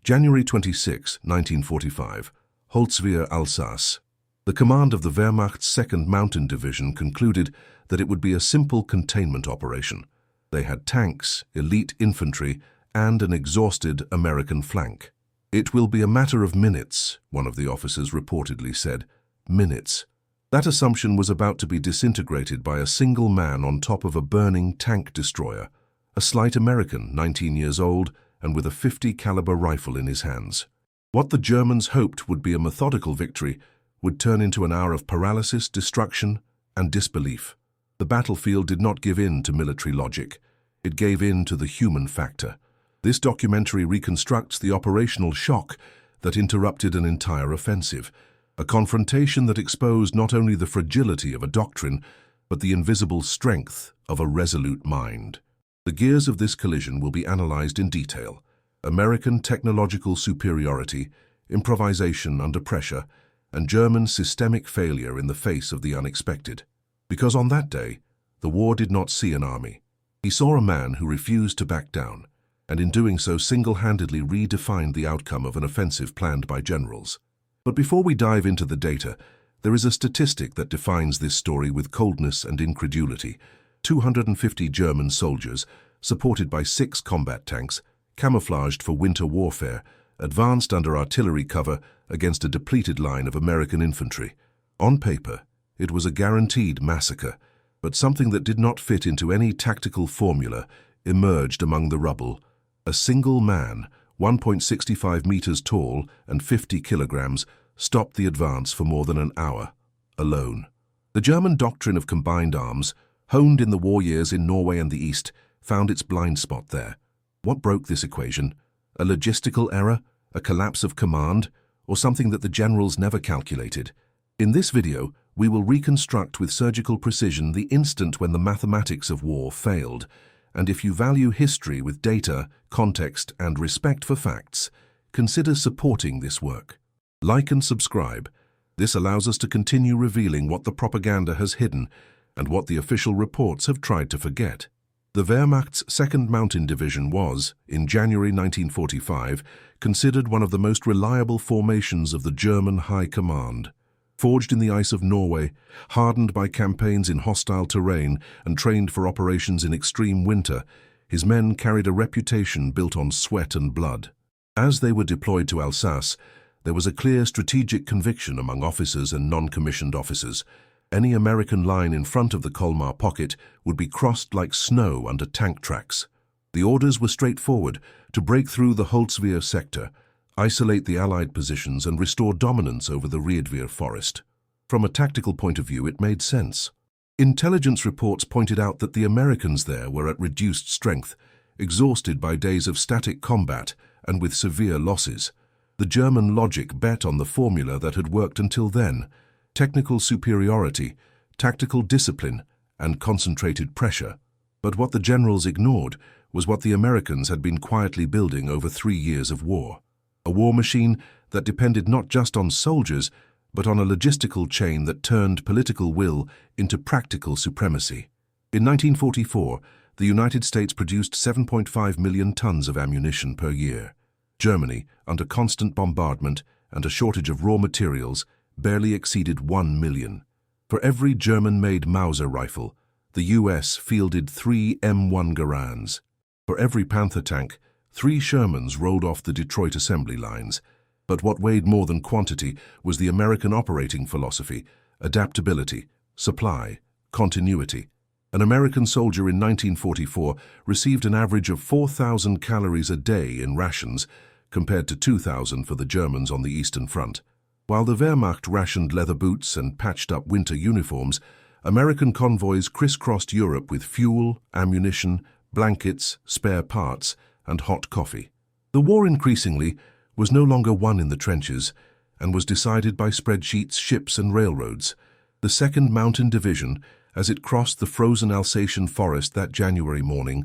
January 26, 1945, Holtzwihr, Alsace. The command of the Wehrmacht's 2nd Mountain Division concluded that it would be a simple containment operation. They had tanks, elite infantry, and an exhausted American flank. "It will be a matter of minutes," one of the officers reportedly said. Minutes. That assumption was about to be disintegrated by a single man on top of a burning tank destroyer, a slight American, 19 years old, and with a .50 caliber rifle in his hands. What the Germans hoped would be a methodical victory would turn into an hour of paralysis, destruction, and disbelief. The battlefield did not give in to military logic. It gave in to the human factor. This documentary reconstructs the operational shock that interrupted an entire offensive, a confrontation that exposed not only the fragility of a doctrine, but the invisible strength of a resolute mind. The gears of this collision will be analyzed in detail. American technological superiority, improvisation under pressure, and German systemic failure in the face of the unexpected. Because on that day, the war did not see an army. He saw a man who refused to back down, and in doing so single-handedly redefined the outcome of an offensive planned by generals. But before we dive into the data, there is a statistic that defines this story with coldness and incredulity. 250 German soldiers, supported by 6 combat tanks, camouflaged for winter warfare, advanced under artillery cover against a depleted line of American infantry. On paper, it was a guaranteed massacre, but something that did not fit into any tactical formula emerged among the rubble. A single man, 1.65 meters tall and 50 kilograms, stopped the advance for more than an hour, alone. The German doctrine of combined arms, honed in the war years in Norway and the East, found its blind spot there. What broke this equation? A logistical error, a collapse of command, or something that the generals never calculated? In this video, we will reconstruct with surgical precision the instant when the mathematics of war failed. And if you value history with data, context, and respect for facts, consider supporting this work. Like and subscribe. This allows us to continue revealing what the propaganda has hidden and what the official reports have tried to forget. The Wehrmacht's 2nd Mountain Division was, in January 1945, considered one of the most reliable formations of the German High Command. Forged in the ice of Norway, hardened by campaigns in hostile terrain, and trained for operations in extreme winter, his men carried a reputation built on sweat and blood. As they were deployed to Alsace, there was a clear strategic conviction among officers and non-commissioned officers. Any American line in front of the Colmar pocket would be crossed like snow under tank tracks. The orders were straightforward: to break through the Holtzwihr sector, isolate the Allied positions, and restore dominance over the Wehrmacht forest. From a tactical point of view, it made sense. Intelligence reports pointed out that the Americans there were at reduced strength, exhausted by days of static combat and with severe losses. The German logic bet on the formula that had worked until then: technical superiority, tactical discipline, and concentrated pressure. But what the generals ignored was what the Americans had been quietly building over 3 years of war. A war machine that depended not just on soldiers, but on a logistical chain that turned political will into practical supremacy. In 1944, the United States produced 7.5 million tons of ammunition per year. Germany, under constant bombardment and a shortage of raw materials, barely exceeded 1 million. For every German-made Mauser rifle, the US fielded 3 M1 Garands. For every Panther tank, 3 Shermans rolled off the Detroit assembly lines. But what weighed more than quantity was the American operating philosophy: adaptability, supply, continuity. An American soldier in 1944 received an average of 4,000 calories a day in rations, compared to 2,000 for the Germans on the Eastern Front. While the Wehrmacht rationed leather boots and patched up winter uniforms, American convoys crisscrossed Europe with fuel, ammunition, blankets, spare parts, and hot coffee. The war increasingly was no longer won in the trenches and was decided by spreadsheets, ships, and railroads. The 2nd Mountain Division, as it crossed the frozen Alsatian forest that January morning,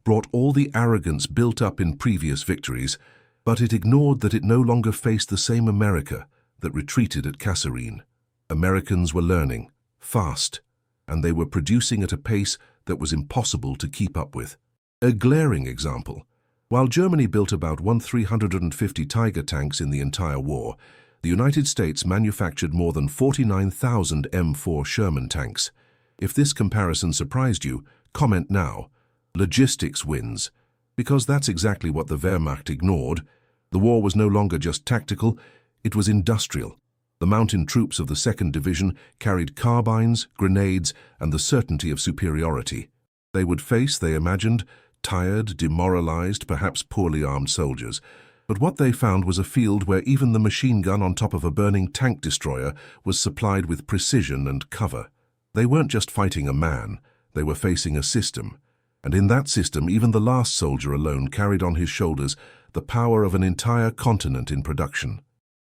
brought all the arrogance built up in previous victories, but it ignored that it no longer faced the same America that retreated at Kasserine. Americans were learning, fast, and they were producing at a pace that was impossible to keep up with. A glaring example: While Germany built about 350 Tiger tanks in the entire war, the United States manufactured more than 49,000 M4 Sherman tanks. If this comparison surprised you, comment now. Logistics wins. Because that's exactly what the Wehrmacht ignored. The war was no longer just tactical, it was industrial. The mountain troops of the 2nd Division carried carbines, grenades, and the certainty of superiority. They would face, they imagined, tired, demoralized, perhaps poorly armed soldiers. But what they found was a field where even the machine gun on top of a burning tank destroyer was supplied with precision and cover. They weren't just fighting a man, they were facing a system. And in that system, even the last soldier alone carried on his shoulders the power of an entire continent in production.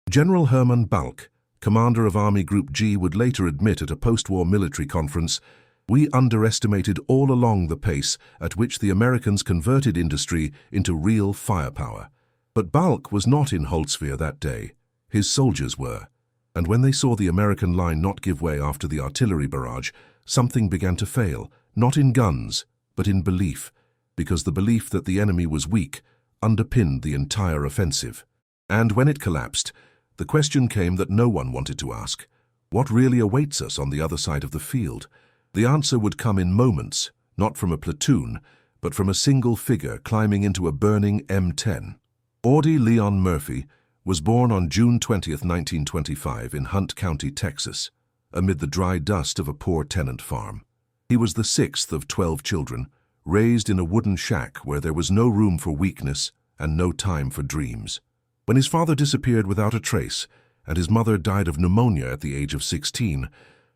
General Hermann Balck, commander of Army Group G, would later admit at a post-war military conference, "We underestimated all along the pace at which the Americans converted industry into real firepower." But Balck was not in Holtzwihr that day. His soldiers were. And when they saw the American line not give way after the artillery barrage, something began to fail, not in guns, but in belief, because the belief that the enemy was weak underpinned the entire offensive. And when it collapsed, the question came that no one wanted to ask. What really awaits us on the other side of the field? The answer would come in moments, not from a platoon, but from a single figure climbing into a burning M10. Audie Leon Murphy was born on June 20, 1925 in Hunt County, Texas, amid the dry dust of a poor tenant farm. He was the 6th of 12 children, raised in a wooden shack where there was no room for weakness and no time for dreams. When his father disappeared without a trace and his mother died of pneumonia at the age of 16,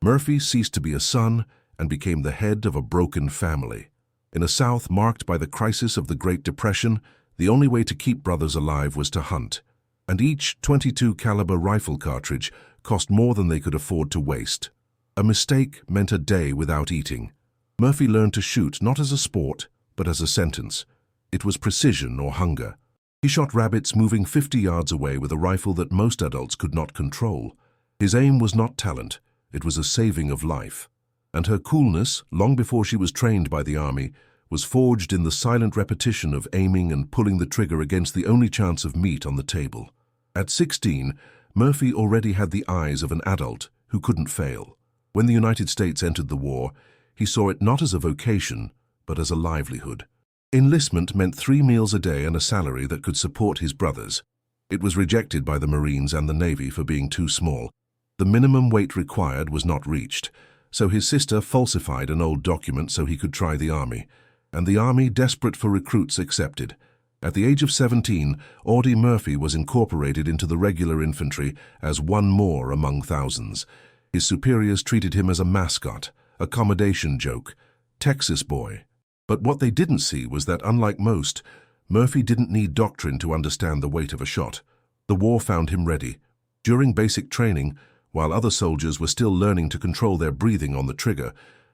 Murphy ceased to be a son and became the head of a broken family. In a South marked by the crisis of the Great Depression, the only way to keep brothers alive was to hunt, and each .22 caliber rifle cartridge cost more than they could afford to waste. A mistake meant a day without eating. Murphy learned to shoot not as a sport, but as a sentence. It was precision or hunger. He shot rabbits moving 50 yards away with a rifle that most adults could not control. His aim was not talent, it was a saving of life. And her coolness, long before she was trained by the army, was forged in the silent repetition of aiming and pulling the trigger against the only chance of meat on the table. At 16, Murphy already had the eyes of an adult who couldn't fail. When the United States entered the war, he saw it not as a vocation, but as a livelihood. Enlistment meant 3 meals a day and a salary that could support his brothers. It was rejected by the Marines and the Navy for being too small. The minimum weight required was not reached, so his sister falsified an old document so he could try the army. And the army, desperate for recruits, accepted. At the age of 17, Audie Murphy was incorporated into the regular infantry as one more among thousands. His superiors treated him as a mascot, accommodation joke, Texas boy. But what they didn't see was that, unlike most, Murphy didn't need doctrine to understand the weight of a shot. The war found him ready. During basic training, while other soldiers were still learning to control their breathing on the trigger,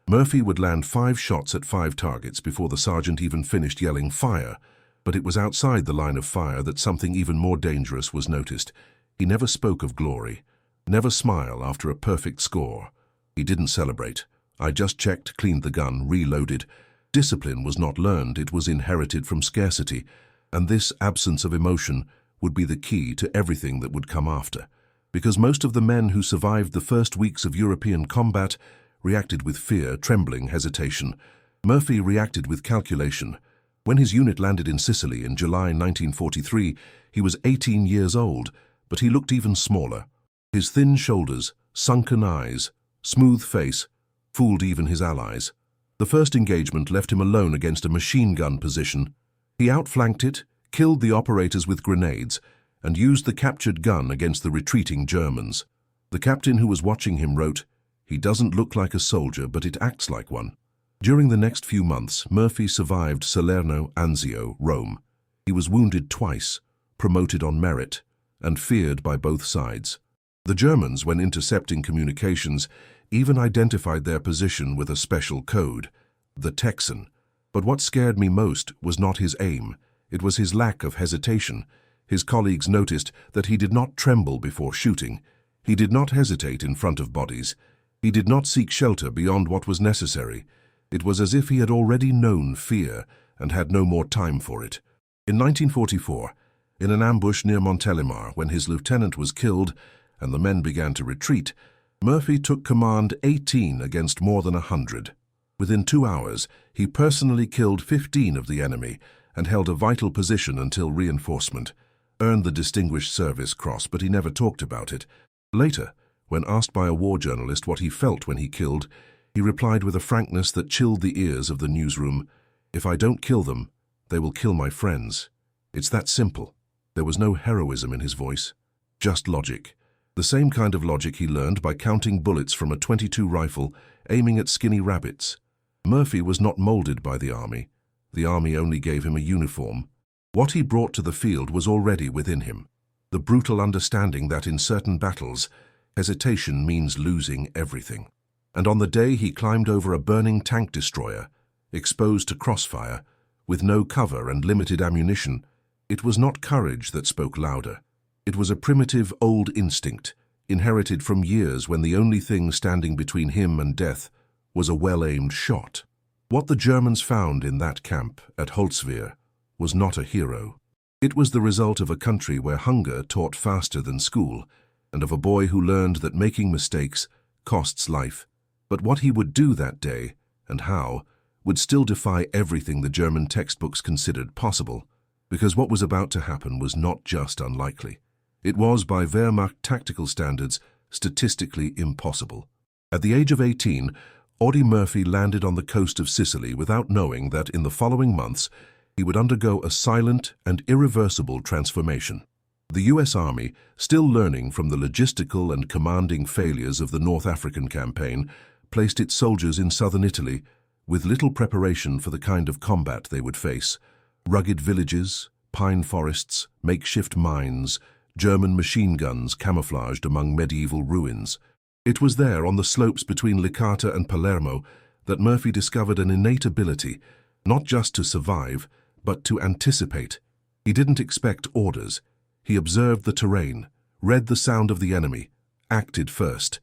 Murphy would land 5 shots at 5 targets before the sergeant even finished yelling fire. But it was outside the line of fire that something even more dangerous was noticed. He never spoke of glory, never smile after a perfect score. He didn't celebrate. I just checked, cleaned the gun, reloaded. Discipline was not learned, it was inherited from scarcity, and this absence of emotion would be the key to everything that would come after. Because most of the men who survived the first weeks of European combat reacted with fear, trembling, hesitation. Murphy reacted with calculation. When his unit landed in Sicily in July 1943, he was 18 years old, but he looked even smaller. His thin shoulders, sunken eyes, smooth face, fooled even his allies. The first engagement left him alone against a machine gun position. He outflanked it, killed the operators with grenades, and used the captured gun against the retreating Germans. The captain who was watching him wrote, "He doesn't look like a soldier, but it acts like one." During the next few months, Murphy survived Salerno, Anzio, Rome. He was wounded twice, promoted on merit, and feared by both sides. The Germans, when intercepting communications, even identified their position with a special code, the Texan. But what scared me most was not his aim, it was his lack of hesitation. His colleagues noticed that he did not tremble before shooting. He did not hesitate in front of bodies. He did not seek shelter beyond what was necessary. It was as if he had already known fear and had no more time for it. In 1944, in an ambush near Montélimar, when his lieutenant was killed and the men began to retreat, Murphy took command 18 against more than 100. Within 2 hours, he personally killed 15 of the enemy and held a vital position until reinforcement, earned the Distinguished Service Cross, but he never talked about it. Later, when asked by a war journalist what he felt when he killed, he replied with a frankness that chilled the ears of the newsroom, "If I don't kill them, they will kill my friends." It's that simple. There was no heroism in his voice, just logic. The same kind of logic he learned by counting bullets from a .22 rifle, aiming at skinny rabbits. Murphy was not molded by the army. The army only gave him a uniform. What he brought to the field was already within him. The brutal understanding that in certain battles, hesitation means losing everything. And on the day he climbed over a burning tank destroyer, exposed to crossfire, with no cover and limited ammunition, it was not courage that spoke louder. It was a primitive old instinct, inherited from years when the only thing standing between him and death was a well-aimed shot. What the Germans found in that camp at Holtzwihr was not a hero. It was the result of a country where hunger taught faster than school, and of a boy who learned that making mistakes costs life. But what he would do that day, and how, would still defy everything the German textbooks considered possible, because what was about to happen was not just unlikely. It was, by Wehrmacht tactical standards, statistically impossible. At the age of 18, Audie Murphy landed on the coast of Sicily without knowing that in the following months he would undergo a silent and irreversible transformation. The US Army, still learning from the logistical and commanding failures of the North African campaign, placed its soldiers in southern Italy with little preparation for the kind of combat they would face. Rugged villages, pine forests, makeshift mines, German machine guns camouflaged among medieval ruins. It was there, on the slopes between Licata and Palermo, that Murphy discovered an innate ability, not just to survive, but to anticipate. He didn't expect orders. He observed the terrain, read the sound of the enemy, acted first.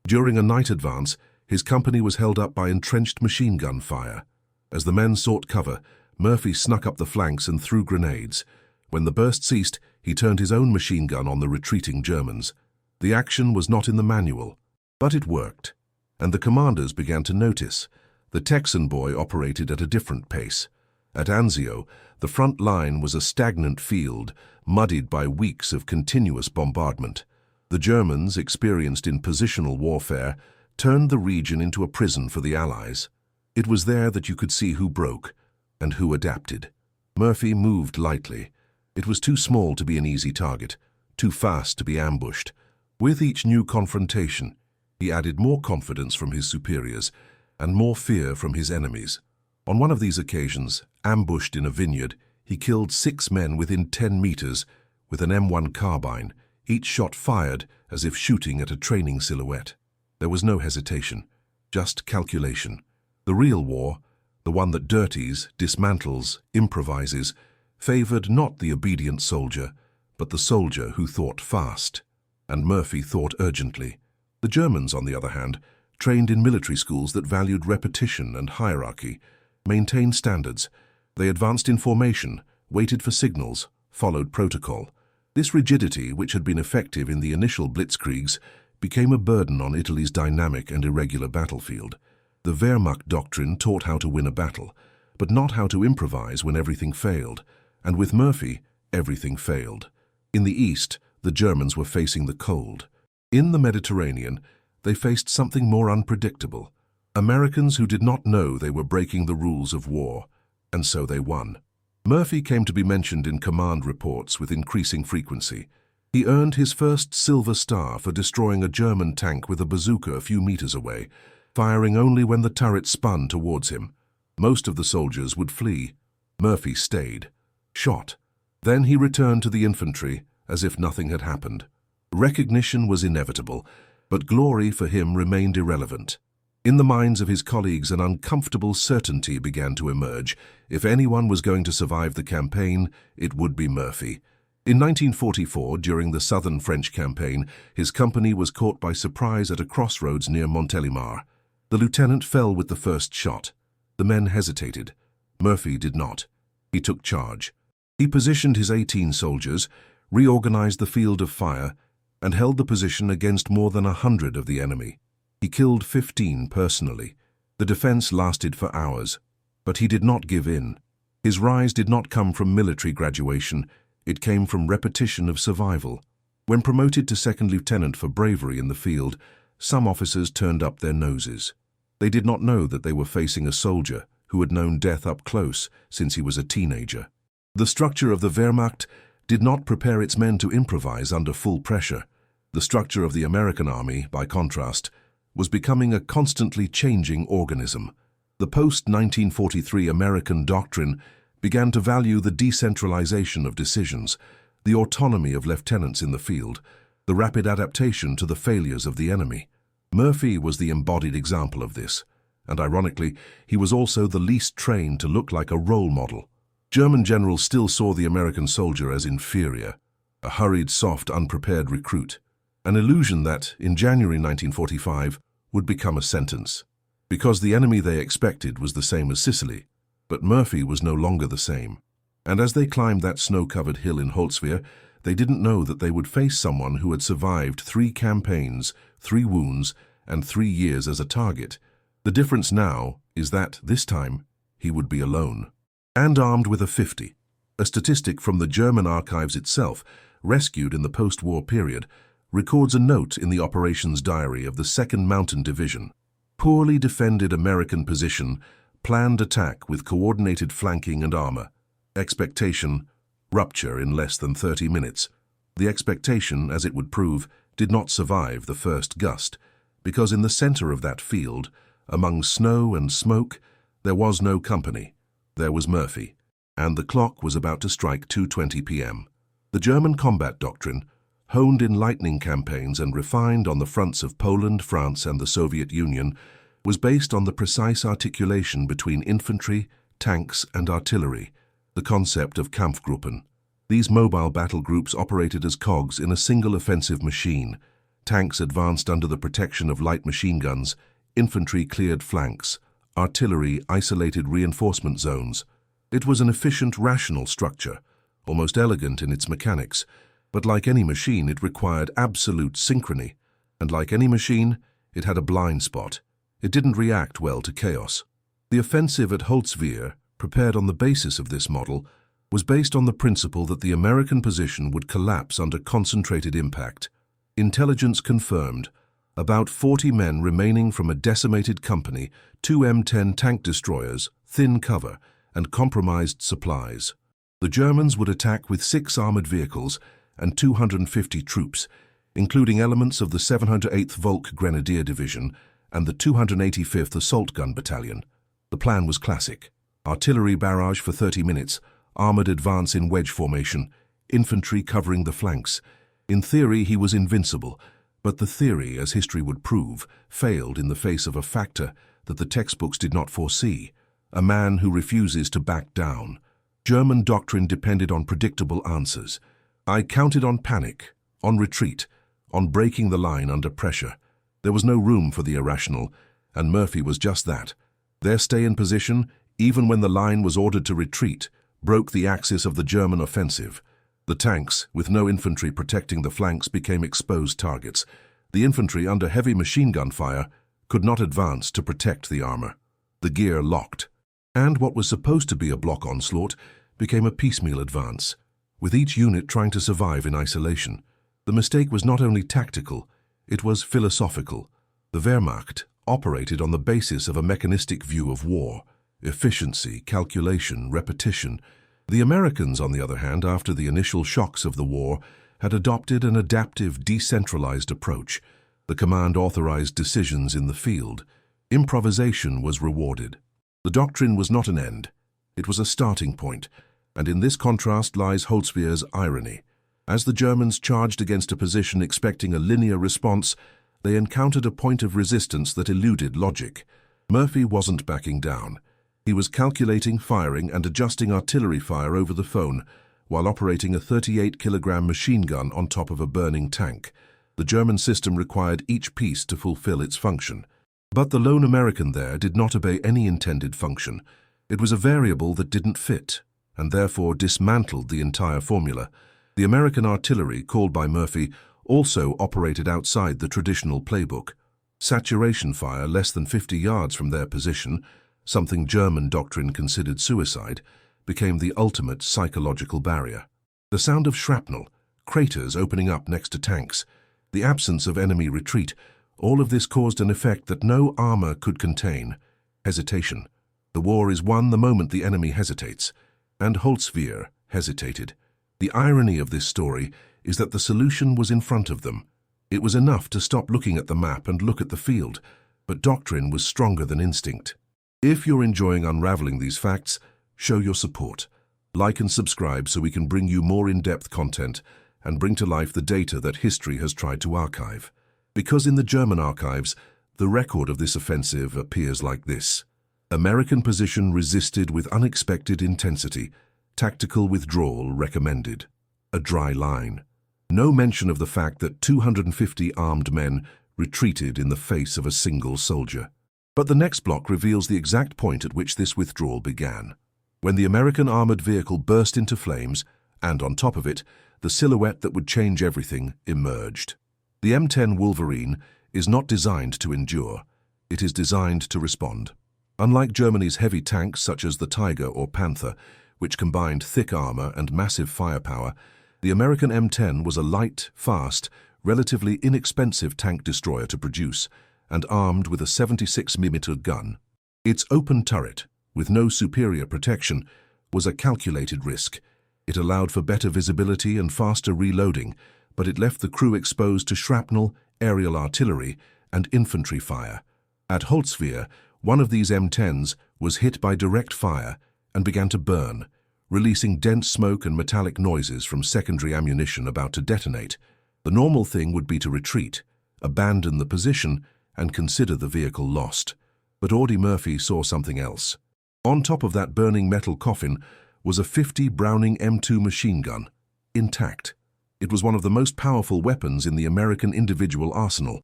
During a night advance, his company was held up by entrenched machine gun fire. As the men sought cover, Murphy snuck up the flanks and threw grenades. When the burst ceased, he turned his own machine gun on the retreating Germans. The action was not in the manual, but it worked, and the commanders began to notice. The Texan boy operated at a different pace. At Anzio, the front line was a stagnant field, muddied by weeks of continuous bombardment. The Germans, experienced in positional warfare, turned the region into a prison for the Allies. It was there that you could see who broke and who adapted. Murphy moved lightly. It was too small to be an easy target, too fast to be ambushed. With each new confrontation, he added more confidence from his superiors and more fear from his enemies. On one of these occasions, ambushed in a vineyard, he killed 6 men within 10 meters with an M1 carbine, each shot fired as if shooting at a training silhouette. There was no hesitation, just calculation. The real war, the one that dirties, dismantles, improvises, favored not the obedient soldier, but the soldier who thought fast. And Murphy thought urgently. The Germans, on the other hand, trained in military schools that valued repetition and hierarchy, maintained standards. They advanced in formation, waited for signals, followed protocol. This rigidity, which had been effective in the initial blitzkriegs, became a burden on Italy's dynamic and irregular battlefield. The Wehrmacht doctrine taught how to win a battle, but not how to improvise when everything failed. And with Murphy, everything failed. In the east, the Germans were facing the cold. In the Mediterranean, they faced something more unpredictable. Americans who did not know they were breaking the rules of war, and so they won. Murphy came to be mentioned in command reports with increasing frequency. He earned his first Silver Star for destroying a German tank with a bazooka a few meters away, firing only when the turret spun towards him. Most of the soldiers would flee. Murphy stayed, shot. Then he returned to the infantry as if nothing had happened. Recognition was inevitable, but glory for him remained irrelevant. In the minds of his colleagues, an uncomfortable certainty began to emerge. If anyone was going to survive the campaign, it would be Murphy. In 1944, during the southern French campaign, his company was caught by surprise at a crossroads near Montélimar. The lieutenant fell with the first shot. The men hesitated. Murphy did not. He took charge. He positioned his 18 soldiers, reorganized the field of fire, and held the position against more than 100 of the enemy. He killed 15 personally. The defense lasted for hours, but he did not give in. His rise did not come from military graduation, it came from repetition of survival. When promoted to second lieutenant for bravery in the field, some officers turned up their noses. They did not know that they were facing a soldier who had known death up close since he was a teenager. The structure of the Wehrmacht did not prepare its men to improvise under full pressure. The structure of the American army, by contrast, was becoming a constantly changing organism. The post-1943 American doctrine began to value the decentralization of decisions, the autonomy of lieutenants in the field, the rapid adaptation to the failures of the enemy. Murphy was the embodied example of this, and ironically, he was also the least trained to look like a role model. German generals still saw the American soldier as inferior, a hurried, soft, unprepared recruit, an illusion that, in January 1945, would become a sentence. Because the enemy they expected was the same as Sicily, but Murphy was no longer the same. And as they climbed that snow-covered hill in Holtzwihr, they didn't know that they would face someone who had survived 3 campaigns, 3 wounds, and 3 years as a target. The difference now is that, this time, he would be alone. And armed with a 50, a statistic from the German archives itself, rescued in the post-war period, records a note in the operations diary of the 2nd Mountain Division. Poorly defended American position, planned attack with coordinated flanking and armor. Expectation, rupture in less than 30 minutes. The expectation, as it would prove, did not survive the first gust, because in the center of that field, among snow and smoke, there was no company. There was Murphy, and the clock was about to strike 2:20 p.m. The German combat doctrine, honed in lightning campaigns and refined on the fronts of Poland, France, and the Soviet Union, was based on the precise articulation between infantry, tanks, and artillery, the concept of Kampfgruppen. These mobile battle groups operated as cogs in a single offensive machine. Tanks advanced under the protection of light machine guns, infantry cleared flanks, artillery isolated reinforcement zones. It was an efficient, rational structure, almost elegant in its mechanics, but like any machine, it required absolute synchrony, and like any machine, it had a blind spot. It didn't react well to chaos. The offensive at Holtzwihr, prepared on the basis of this model, was based on the principle that the American position would collapse under concentrated impact. Intelligence confirmed about 40 men remaining from a decimated company, 2 M10 tank destroyers, thin cover, and compromised supplies. The Germans would attack with 6 armored vehicles and 250 troops, including elements of the 708th Volk Grenadier Division and the 285th Assault Gun Battalion. The plan was classic. Artillery barrage for 30 minutes, armored advance in wedge formation, infantry covering the flanks. In theory, he was invincible, but the theory, as history would prove, failed in the face of a factor that the textbooks did not foresee: a man who refuses to back down. German doctrine depended on predictable answers. I counted on panic, on retreat, on breaking the line under pressure. There was no room for the irrational, and Murphy was just that. Their stay in position, even when the line was ordered to retreat, broke the axis of the German offensive. The tanks, with no infantry protecting the flanks, became exposed targets. The infantry, under heavy machine gun fire, could not advance to protect the armor. The gear locked, and what was supposed to be a block onslaught became a piecemeal advance, with each unit trying to survive in isolation. The mistake was not only tactical, it was philosophical. The Wehrmacht operated on the basis of a mechanistic view of war: efficiency, calculation, repetition. The Americans, on the other hand, after the initial shocks of the war, had adopted an adaptive, decentralized approach. The command authorized decisions in the field. Improvisation was rewarded. The doctrine was not an end. It was a starting point, and in this contrast lies Holtzwir's irony. As the Germans charged against a position expecting a linear response, they encountered a point of resistance that eluded logic. Murphy wasn't backing down. He was calculating, firing, and adjusting artillery fire over the phone, while operating a 38-kilogram machine gun on top of a burning tank. The German system required each piece to fulfill its function. But the lone American there did not obey any intended function. It was a variable that didn't fit, and therefore dismantled the entire formula. The American artillery, called by Murphy, also operated outside the traditional playbook. Saturation fire less than 50 yards from their position, something German doctrine considered suicide, became the ultimate psychological barrier. The sound of shrapnel, craters opening up next to tanks, the absence of enemy retreat, all of this caused an effect that no armor could contain: hesitation. The war is won the moment the enemy hesitates, and Holtzwihr hesitated. The irony of this story is that the solution was in front of them. It was enough to stop looking at the map and look at the field, but doctrine was stronger than instinct. If you're enjoying unraveling these facts, show your support. Like and subscribe so we can bring you more in-depth content and bring to life the data that history has tried to archive. Because in the German archives, the record of this offensive appears like this. American position resisted with unexpected intensity. Tactical withdrawal recommended. A dry line. No mention of the fact that 250 armed men retreated in the face of a single soldier. But the next block reveals the exact point at which this withdrawal began. When the American armored vehicle burst into flames, and on top of it, the silhouette that would change everything emerged. The M10 Wolverine is not designed to endure. It is designed to respond. Unlike Germany's heavy tanks such as the Tiger or Panther, which combined thick armor and massive firepower, the American M10 was a light, fast, relatively inexpensive tank destroyer to produce, and armed with a 76mm gun. Its open turret, with no superior protection, was a calculated risk. It allowed for better visibility and faster reloading, but it left the crew exposed to shrapnel, aerial artillery, and infantry fire. At Holtzwihr, one of these M10s was hit by direct fire and began to burn, releasing dense smoke and metallic noises from secondary ammunition about to detonate. The normal thing would be to retreat, abandon the position, and consider the vehicle lost. But Audie Murphy saw something else. On top of that burning metal coffin was a 50 Browning M2 machine gun, intact. It was one of the most powerful weapons in the American individual arsenal.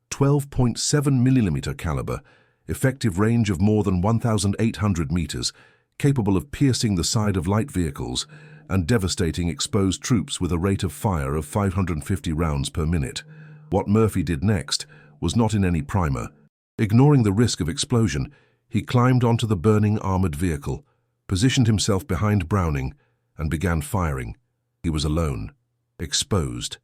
12.7mm caliber, effective range of more than 1,800 meters, capable of piercing the side of light vehicles and devastating exposed troops with a rate of fire of 550 rounds per minute. What Murphy did next was not in any primer. Ignoring the risk of explosion, he climbed onto the burning armored vehicle, positioned himself behind Browning, and began firing. He was alone, exposed,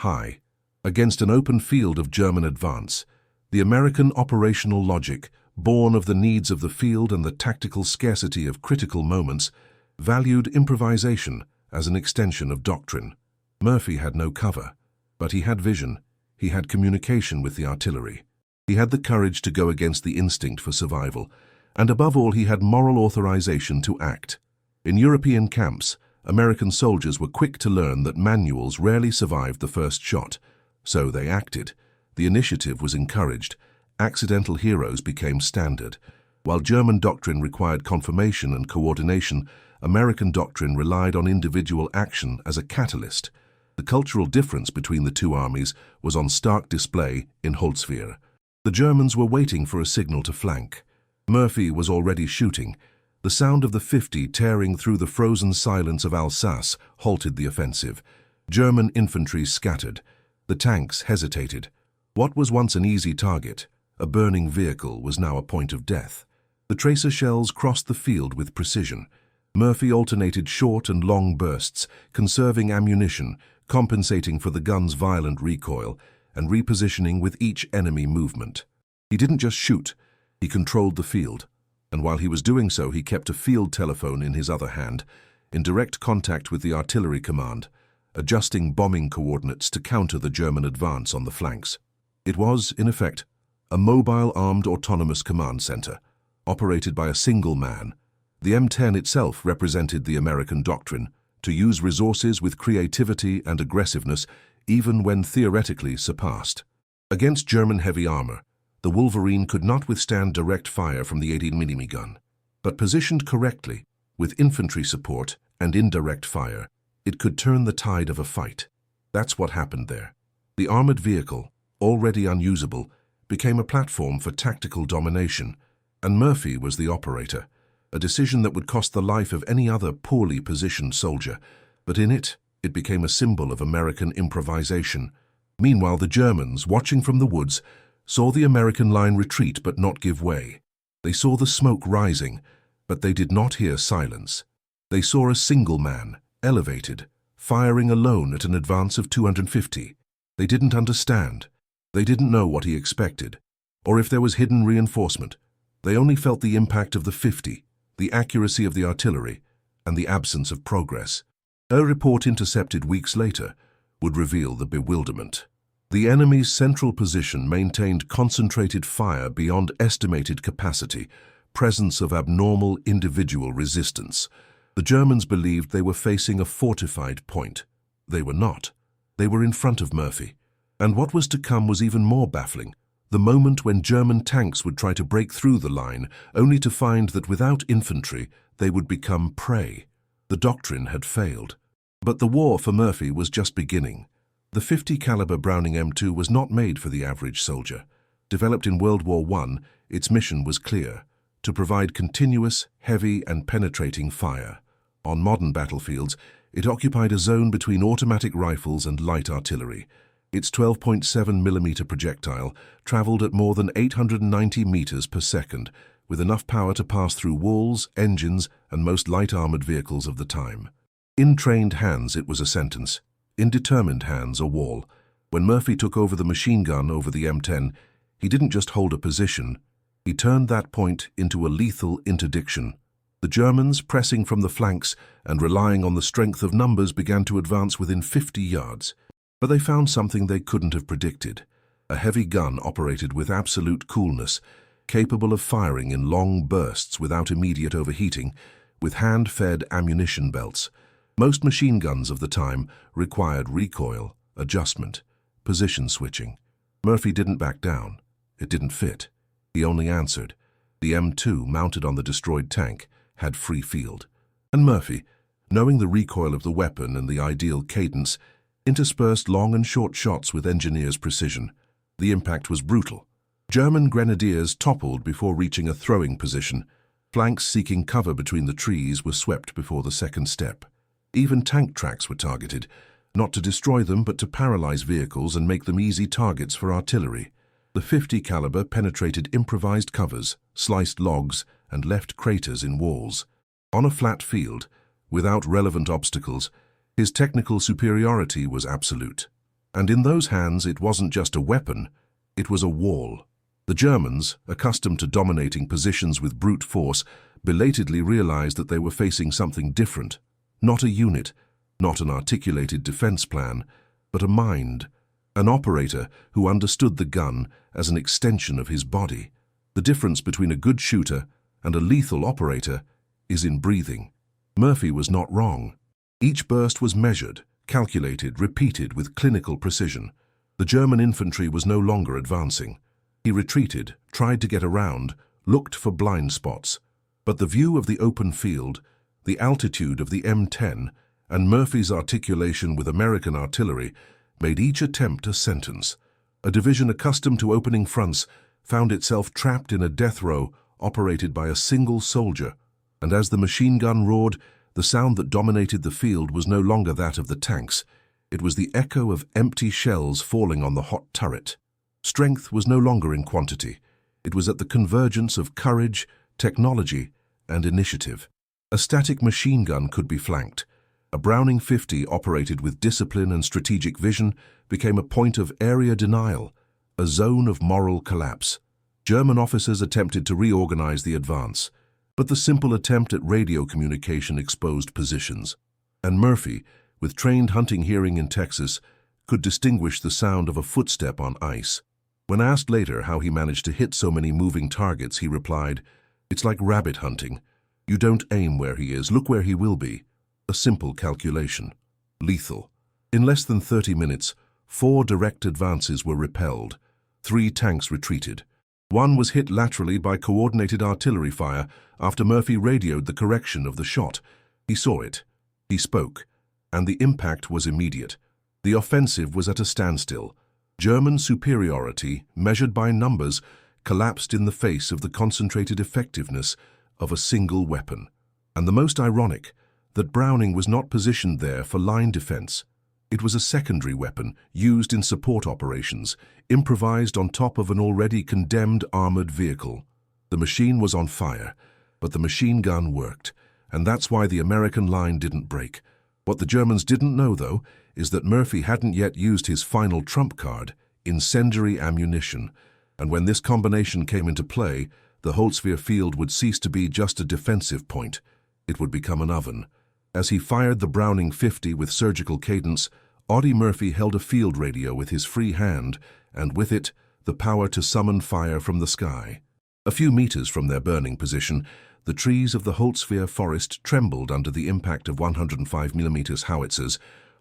high, against an open field of German advance. The American operational logic, born of the needs of the field and the tactical scarcity of critical moments, valued improvisation as an extension of doctrine. Murphy had no cover, but he had vision. He had communication with the artillery. He had the courage to go against the instinct for survival, and above all he had moral authorization to act. In European camps, American soldiers were quick to learn that manuals rarely survived the first shot, so they acted. The initiative was encouraged. Accidental heroes became standard. While German doctrine required confirmation and coordination, American doctrine relied on individual action as a catalyst. The cultural difference between the two armies was on stark display in Holtzwihr. The Germans were waiting for a signal to flank. Murphy was already shooting. The sound of the 50 tearing through the frozen silence of Alsace halted the offensive. German infantry scattered. The tanks hesitated. What was once an easy target, a burning vehicle, was now a point of death. The tracer shells crossed the field with precision. Murphy alternated short and long bursts, conserving ammunition, compensating for the gun's violent recoil, and repositioning with each enemy movement. He didn't just shoot, he controlled the field. And while he was doing so, he kept a field telephone in his other hand, in direct contact with the artillery command, adjusting bombing coordinates to counter the German advance on the flanks. It was, in effect, a mobile armed autonomous command center, operated by a single man. The M10 itself represented the American doctrine, to use resources with creativity and aggressiveness even when theoretically surpassed. Against German heavy armor, the Wolverine could not withstand direct fire from the 18mm gun, but positioned correctly, with infantry support and indirect fire, it could turn the tide of a fight. That's what happened there. The armored vehicle, already unusable, became a platform for tactical domination, and Murphy was the operator. a decision that would cost the life of any other poorly positioned soldier, but in it became a symbol of American improvisation. Meanwhile, the Germans, watching from the woods, saw the American line retreat but not give way. They saw the smoke rising, but they did not hear silence. They saw a single man, elevated, firing alone at an advance of 250. They didn't understand. They didn't know what he expected, or if there was hidden reinforcement. They only felt the impact of the 50, the accuracy of the artillery, and the absence of progress. A report intercepted weeks later would reveal the bewilderment. The enemy's central position maintained concentrated fire beyond estimated capacity, presence of abnormal individual resistance. The Germans believed they were facing a fortified point. They were not. They were in front of Murphy. And what was to come was even more baffling. The moment when German tanks would try to break through the line, only to find that without infantry, they would become prey. The doctrine had failed. But the war for Murphy was just beginning. The 50 caliber Browning M2 was not made for the average soldier. Developed in World War I, its mission was clear: to provide continuous, heavy and penetrating fire. On modern battlefields, it occupied a zone between automatic rifles and light artillery. Its 12.7mm projectile traveled at more than 890 meters per second, with enough power to pass through walls, engines, and most light-armored vehicles of the time. In trained hands, it was a sentence. In determined hands, a wall. When Murphy took over the machine gun over the M10, he didn't just hold a position. He turned that point into a lethal interdiction. The Germans, pressing from the flanks and relying on the strength of numbers, began to advance within 50 yards. But they found something they couldn't have predicted. A heavy gun operated with absolute coolness, capable of firing in long bursts without immediate overheating, with hand-fed ammunition belts. Most machine guns of the time required recoil, adjustment, position switching. Murphy didn't back down. It didn't fit. He only answered. The M2, mounted on the destroyed tank, had free field. And Murphy, knowing the recoil of the weapon and the ideal cadence, interspersed long and short shots with engineer's precision. The impact was brutal. German grenadiers toppled before reaching a throwing position. Flanks seeking cover between the trees were swept before the second step. Even tank tracks were targeted, not to destroy them but to paralyze vehicles and make them easy targets for artillery. The 50 caliber penetrated improvised covers, sliced logs, and left craters in walls. On a flat field, without relevant obstacles, his technical superiority was absolute. And in those hands, it wasn't just a weapon, it was a wall. The Germans, accustomed to dominating positions with brute force, belatedly realized that they were facing something different. Not a unit, not an articulated defense plan, but a mind, an operator who understood the gun as an extension of his body. The difference between a good shooter and a lethal operator is in breathing. Murphy was not wrong. Each burst was measured, calculated, repeated with clinical precision. The German infantry was no longer advancing. He retreated, tried to get around, looked for blind spots. But the view of the open field, the altitude of the M10, and Murphy's articulation with American artillery made each attempt a sentence. A division accustomed to opening fronts found itself trapped in a death row operated by a single soldier, and as the machine gun roared, the sound that dominated the field was no longer that of the tanks. It was the echo of empty shells falling on the hot turret. Strength was no longer in quantity. It was at the convergence of courage, technology, and initiative. A static machine gun could be flanked. A Browning 50 operated with discipline and strategic vision became a point of area denial, a zone of moral collapse. German officers attempted to reorganize the advance, but the simple attempt at radio communication exposed positions. And Murphy, with trained hunting hearing in Texas, could distinguish the sound of a footstep on ice. When asked later how he managed to hit so many moving targets, he replied, "It's like rabbit hunting. You don't aim where he is, look where he will be." A simple calculation. Lethal. In less than 30 minutes, 4 direct advances were repelled. 3 tanks retreated. 1 was hit laterally by coordinated artillery fire after Murphy radioed the correction of the shot. He saw it. He spoke. And the impact was immediate. The offensive was at a standstill. German superiority, measured by numbers, collapsed in the face of the concentrated effectiveness of a single weapon. And the most ironic, that Browning was not positioned there for line defense. It was a secondary weapon used in support operations, improvised on top of an already condemned armored vehicle. The machine was on fire, but the machine gun worked, and that's why the American line didn't break. What the Germans didn't know, though, is that Murphy hadn't yet used his final trump card, incendiary ammunition, and when this combination came into play, the Holtzwihr field would cease to be just a defensive point. It would become an oven. As he fired the Browning 50 with surgical cadence, Audie Murphy held a field radio with his free hand, and with it, the power to summon fire from the sky. A few meters from their burning position, the trees of the Holtzwihr forest trembled under the impact of 105mm howitzers,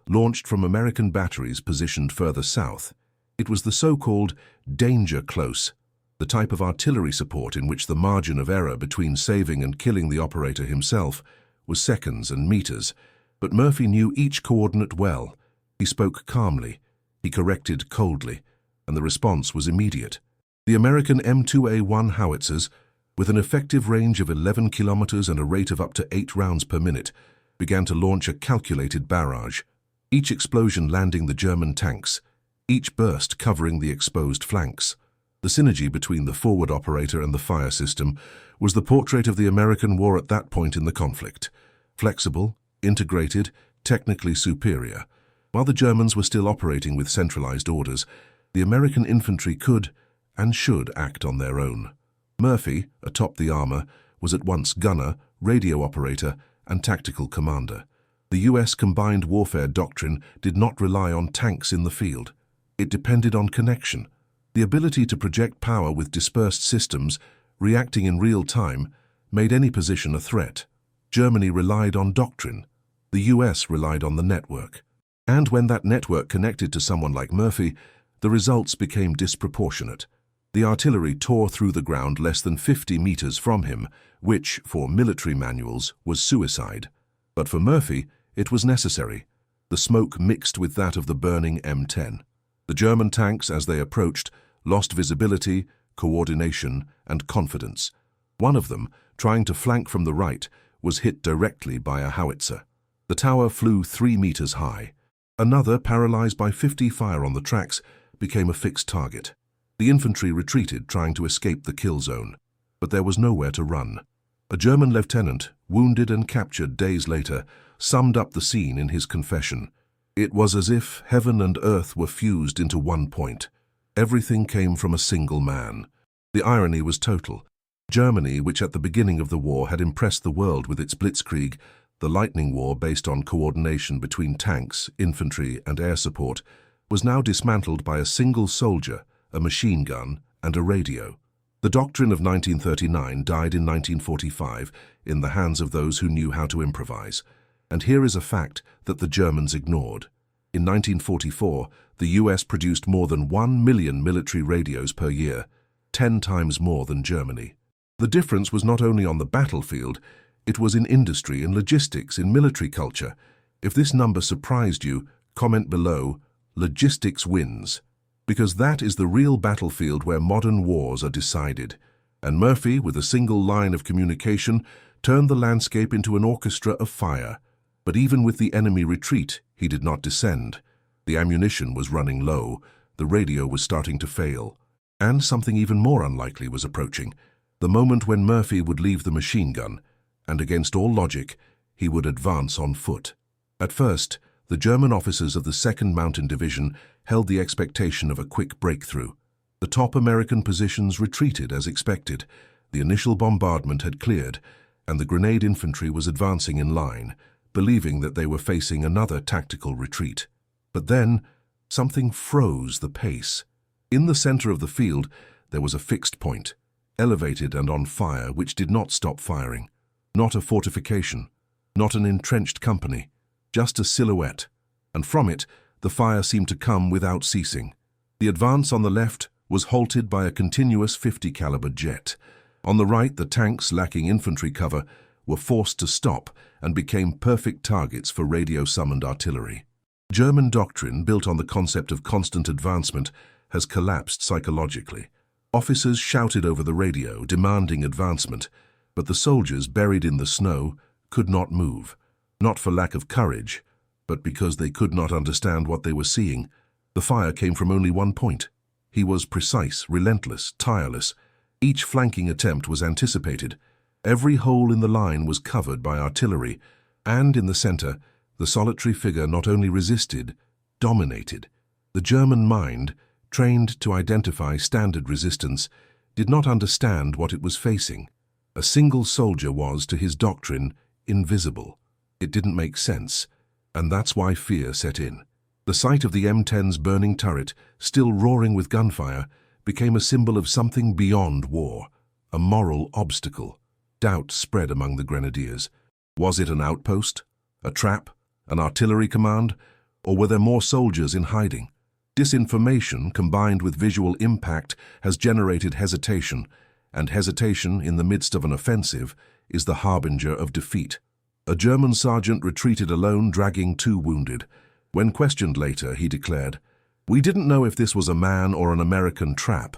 launched from American batteries positioned further south. It was the so-called danger close, the type of artillery support in which the margin of error between saving and killing the operator himself was seconds and meters, but Murphy knew each coordinate well. He spoke calmly, he corrected coldly, and the response was immediate. The American M2A1 howitzers, with an effective range of 11 kilometers and a rate of up to 8 rounds per minute, began to launch a calculated barrage, each explosion landing the German tanks, each burst covering the exposed flanks. The synergy between the forward operator and the fire system was the portrait of the American war at that point in the conflict. Flexible, integrated, technically superior. While the Germans were still operating with centralized orders, the American infantry could and should act on their own. Murphy, atop the armor, was at once gunner, radio operator, and tactical commander. The U.S. combined warfare doctrine did not rely on tanks in the field. It depended on connection, the ability to project power with dispersed systems, reacting in real time, made any position a threat. Germany relied on doctrine. The U.S. relied on the network. And when that network connected to someone like Murphy, the results became disproportionate. The artillery tore through the ground less than 50 meters from him, which, for military manuals, was suicide. But for Murphy, it was necessary. The smoke mixed with that of the burning M10. The German tanks, as they approached, lost visibility, coordination, and confidence. One of them, trying to flank from the right, was hit directly by a howitzer. The tower flew 3 meters high. Another, paralyzed by 50 fire on the tracks, became a fixed target. The infantry retreated, trying to escape the kill zone. But there was nowhere to run. A German lieutenant, wounded and captured days later, summed up the scene in his confession. It was as if heaven and earth were fused into one point. Everything came from a single man. The irony was total. Germany, which at the beginning of the war had impressed the world with its blitzkrieg, the lightning war based on coordination between tanks, infantry, and air support, was now dismantled by a single soldier, a machine gun, and a radio. The doctrine of 1939 died in 1945 in the hands of those who knew how to improvise. And here is a fact that the Germans ignored. In 1944, the US produced more than 1 million military radios per year, 10 times more than Germany. The difference was not only on the battlefield, it was in industry, in logistics, in military culture. If this number surprised you, comment below, logistics wins. Because that is the real battlefield where modern wars are decided. And Murphy, with a single line of communication, turned the landscape into an orchestra of fire. But even with the enemy retreat, he did not descend. The ammunition was running low, the radio was starting to fail. And something even more unlikely was approaching. The moment when Murphy would leave the machine gun, and against all logic, he would advance on foot. At first, the German officers of the 2nd Mountain Division held the expectation of a quick breakthrough. The top American positions retreated as expected. The initial bombardment had cleared, and the grenade infantry was advancing in line, believing that they were facing another tactical retreat. But then, something froze the pace. In the center of the field, there was a fixed point, elevated and on fire, which did not stop firing. Not a fortification, not an entrenched company, just a silhouette, and from it, the fire seemed to come without ceasing. The advance on the left was halted by a continuous 50-caliber jet. On the right, the tanks, lacking infantry cover, were forced to stop and became perfect targets for radio-summoned artillery. German doctrine, built on the concept of constant advancement, has collapsed psychologically. Officers shouted over the radio, demanding advancement, But the soldiers, buried in the snow, could not move, not for lack of courage, but because they could not understand what they were seeing. The fire came from only one point. He was precise, relentless, tireless. Each flanking attempt was anticipated. Every hole in the line was covered by artillery, and in the center, the solitary figure not only resisted, dominated. The German mind, trained to identify standard resistance, did not understand what it was facing. A single soldier was, to his doctrine, invisible. It didn't make sense, and that's why fear set in. The sight of the M10's burning turret, still roaring with gunfire, became a symbol of something beyond war, a moral obstacle. Doubt spread among the grenadiers. Was it an outpost, a trap, an artillery command, or were there more soldiers in hiding? Disinformation combined with visual impact has generated hesitation, and hesitation in the midst of an offensive is the harbinger of defeat. A German sergeant retreated alone, dragging 2 wounded. When questioned later, he declared, "We didn't know if this was a man or an American trap.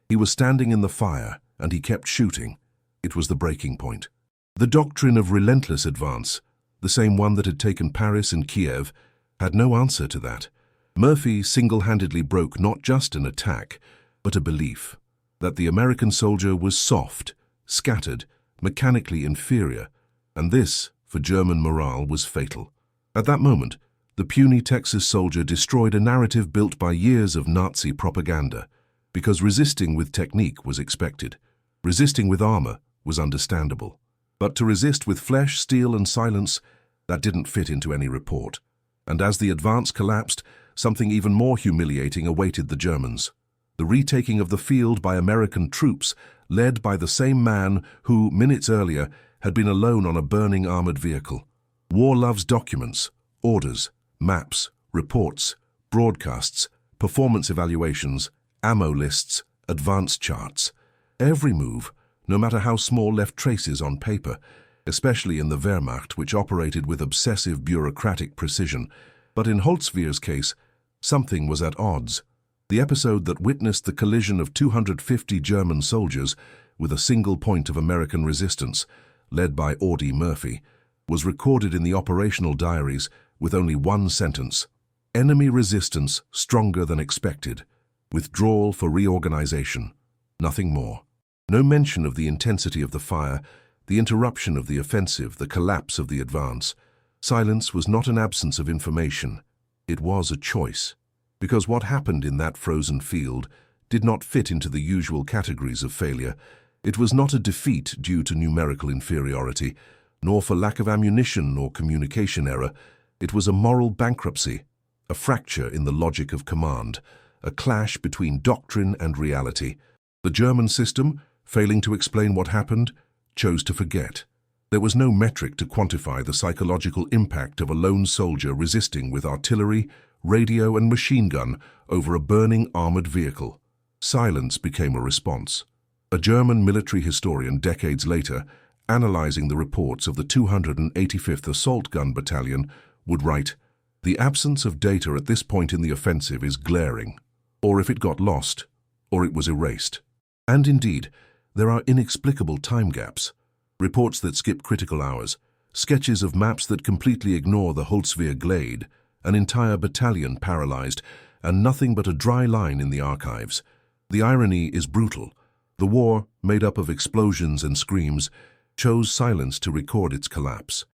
He was standing in the fire, and he kept shooting." It was the breaking point. The doctrine of relentless advance, the same one that had taken Paris and Kiev, had no answer to that. Murphy single-handedly broke not just an attack, but a belief that the American soldier was soft, scattered, mechanically inferior, and this, for German morale, was fatal. At that moment, the puny Texas soldier destroyed a narrative built by years of Nazi propaganda, because resisting with technique was expected. Resisting with armor was understandable. But to resist with flesh, steel, and silence, that didn't fit into any report. And as the advance collapsed, something even more humiliating awaited the Germans. The retaking of the field by American troops, led by the same man who, minutes earlier, had been alone on a burning armored vehicle. War loves documents, orders, maps, reports, broadcasts, performance evaluations, ammo lists, advance charts. Every move, no matter how small, left traces on paper, especially in the Wehrmacht, which operated with obsessive bureaucratic precision. But in Holtzwir's case, something was at odds. The episode that witnessed the collision of 250 German soldiers with a single point of American resistance, led by Audie Murphy, was recorded in the operational diaries with only one sentence: "Enemy resistance stronger than expected. Withdrawal for reorganization." Nothing more. No mention of the intensity of the fire, the interruption of the offensive, the collapse of the advance. Silence was not an absence of information. It was a choice. Because what happened in that frozen field did not fit into the usual categories of failure. It was not a defeat due to numerical inferiority, nor for lack of ammunition or communication error. It was a moral bankruptcy, a fracture in the logic of command, a clash between doctrine and reality. The German system, failing to explain what happened, chose to forget. There was no metric to quantify the psychological impact of a lone soldier resisting with artillery, radio, and machine gun over a burning armored vehicle. Silence became a response. A German military historian decades later, analyzing the reports of the 285th Assault Gun Battalion, would write, "The absence of data at this point in the offensive is glaring. Or if it got lost, or it was erased." And indeed, there are inexplicable time gaps. Reports that skip critical hours, sketches of maps that completely ignore the Holtzwihr glade, an entire battalion paralyzed, and nothing but a dry line in the archives. The irony is brutal. The war, made up of explosions and screams, chose silence to record its collapse.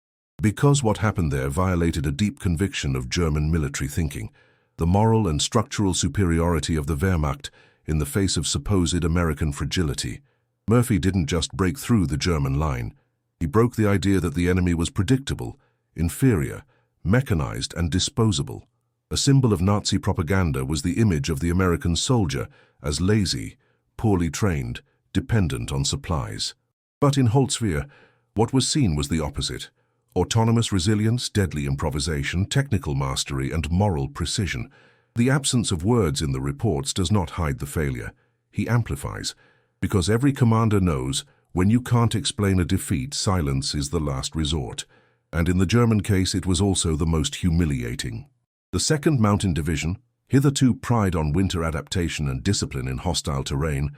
Because what happened there violated a deep conviction of German military thinking, the moral and structural superiority of the Wehrmacht in the face of supposed American fragility. Murphy didn't just break through the German line. He broke the idea that the enemy was predictable, inferior, mechanized, and disposable. A symbol of Nazi propaganda was the image of the American soldier as lazy, poorly trained, dependent on supplies. But in Holtzwihr, what was seen was the opposite: autonomous resilience, deadly improvisation, technical mastery, and moral precision. The absence of words in the reports does not hide the failure. He amplifies, because every commander knows when you can't explain a defeat, silence is the last resort. And in the German case, it was also the most humiliating. The 2nd Mountain Division, hitherto pride on winter adaptation and discipline in hostile terrain,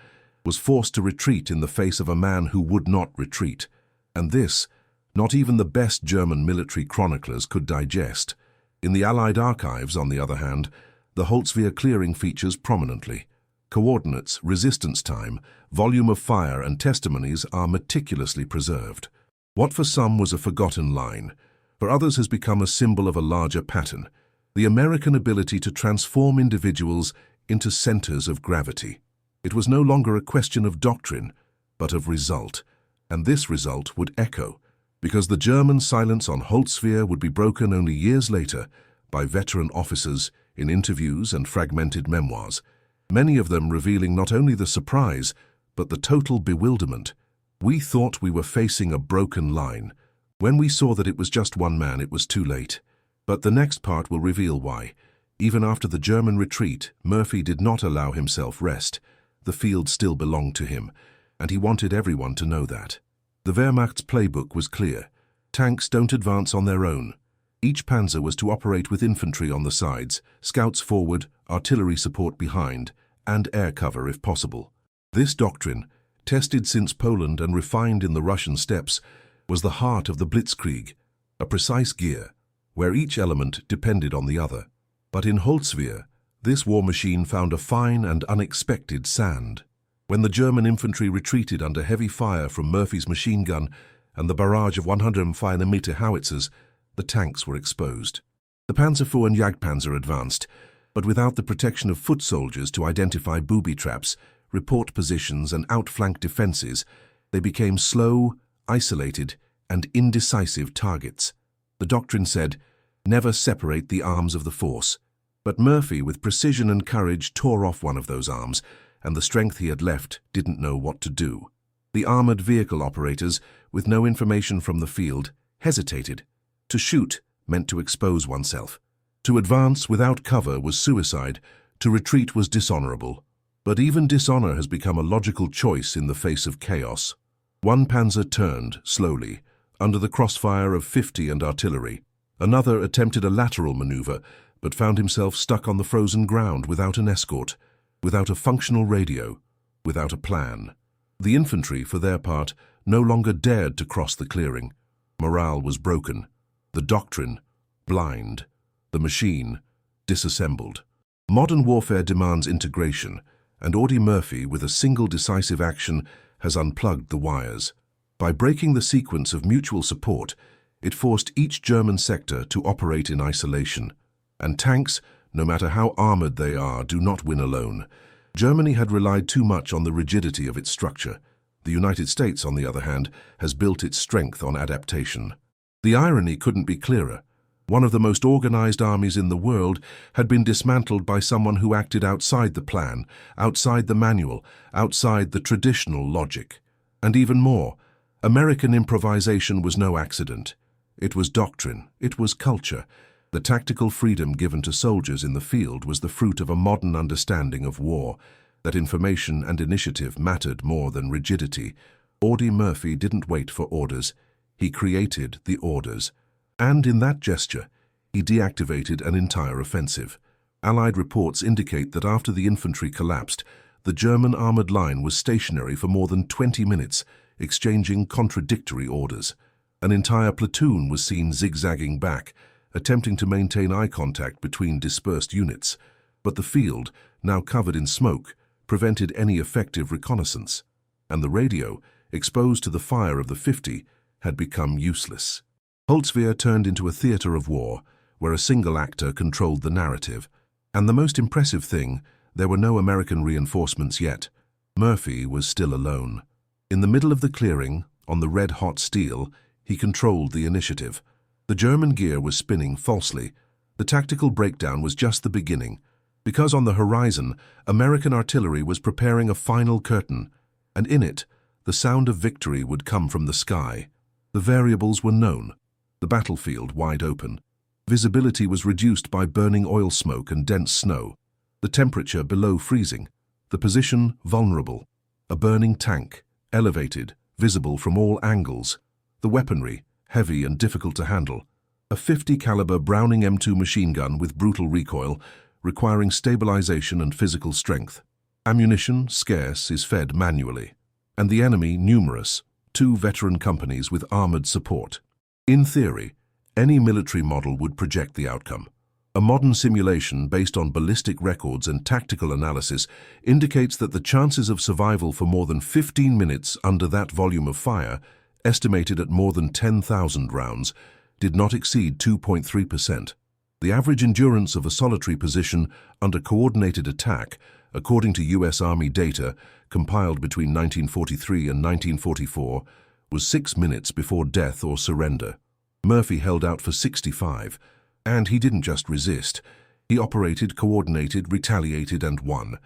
was forced to retreat in the face of a man who would not retreat. And this, not even the best German military chroniclers could digest. In the Allied archives, on the other hand, the Holtzwihr clearing features prominently. Coordinates, resistance time, volume of fire and testimonies are meticulously preserved. What for some was a forgotten line, for others has become a symbol of a larger pattern, the American ability to transform individuals into centers of gravity. It was no longer a question of doctrine, but of result, and this result would echo, because the German silence on Holtzwihr would be broken only years later by veteran officers in interviews and fragmented memoirs, many of them revealing not only the surprise, but the total bewilderment. We thought we were facing a broken line. When we saw that it was just one man, it was too late. But the next part will reveal why. Even after the German retreat, Murphy did not allow himself rest. The field still belonged to him, and he wanted everyone to know that. The Wehrmacht's playbook was clear. Tanks don't advance on their own. Each panzer was to operate with infantry on the sides, scouts forward, artillery support behind, and air cover if possible. This doctrine, tested since Poland and refined in the Russian steppes, was the heart of the blitzkrieg, a precise gear, where each element depended on the other. But in Holtzwihr, this war machine found a fine and unexpected sand. When the German infantry retreated under heavy fire from Murphy's machine gun and the barrage of 105mm howitzers, the tanks were exposed. The Panzerfuhr and Jagdpanzer advanced, but without the protection of foot soldiers to identify booby traps, report positions and outflank defenses, they became slow, isolated, and indecisive targets. The doctrine said, never separate the arms of the force. But Murphy, with precision and courage, tore off one of those arms, and the strength he had left didn't know what to do. The armored vehicle operators, with no information from the field, hesitated. To shoot meant to expose oneself. To advance without cover was suicide. To retreat was dishonorable. But even dishonor has become a logical choice in the face of chaos. One panzer turned, slowly, under the crossfire of 50 and artillery. Another attempted a lateral maneuver, but found himself stuck on the frozen ground without an escort, without a functional radio, without a plan. The infantry, for their part, no longer dared to cross the clearing. Morale was broken. The doctrine, blind. The machine, disassembled. Modern warfare demands integration, and Audie Murphy, with a single decisive action, has unplugged the wires. By breaking the sequence of mutual support, it forced each German sector to operate in isolation. And tanks, no matter how armored they are, do not win alone. Germany had relied too much on the rigidity of its structure. The United States, on the other hand, has built its strength on adaptation. The irony couldn't be clearer. One of the most organized armies in the world had been dismantled by someone who acted outside the plan, outside the manual, outside the traditional logic. And even more, American improvisation was no accident. It was doctrine, it was culture. The tactical freedom given to soldiers in the field was the fruit of a modern understanding of war, that information and initiative mattered more than rigidity. Audie Murphy didn't wait for orders. He created the orders. And in that gesture, he deactivated an entire offensive. Allied reports indicate that after the infantry collapsed, the German armored line was stationary for more than 20 minutes, exchanging contradictory orders. An entire platoon was seen zigzagging back, attempting to maintain eye contact between dispersed units. But the field, now covered in smoke, prevented any effective reconnaissance. And the radio, exposed to the fire of the 50, had become useless. Holtzwihr turned into a theater of war, where a single actor controlled the narrative. And the most impressive thing, there were no American reinforcements yet. Murphy was still alone. In the middle of the clearing, on the red-hot steel, he controlled the initiative. The German gear was spinning falsely. The tactical breakdown was just the beginning, because on the horizon, American artillery was preparing a final curtain, and in it, the sound of victory would come from the sky. The variables were known. The battlefield wide open. Visibility was reduced by burning oil smoke and dense snow. The temperature below freezing. The position vulnerable. A burning tank, elevated, visible from all angles. The weaponry, heavy and difficult to handle. A 50 caliber Browning M2 machine gun with brutal recoil, requiring stabilization and physical strength. Ammunition, scarce, is fed manually. And the enemy numerous, 2 veteran companies with armored support. In theory, any military model would project the outcome. A modern simulation based on ballistic records and tactical analysis indicates that the chances of survival for more than 15 minutes under that volume of fire, estimated at more than 10,000 rounds, did not exceed 2.3%. The average endurance of a solitary position under coordinated attack, according to U.S. Army data compiled between 1943 and 1944, was 6 minutes before death or surrender. Murphy held out for 65, and he didn't just resist. He operated, coordinated, retaliated, and won.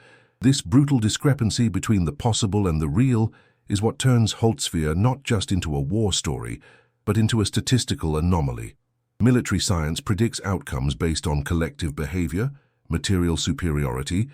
This brutal discrepancy between the possible and the real is what turns Holtzwihr not just into a war story, but into a statistical anomaly. Military science predicts outcomes based on collective behavior, material superiority,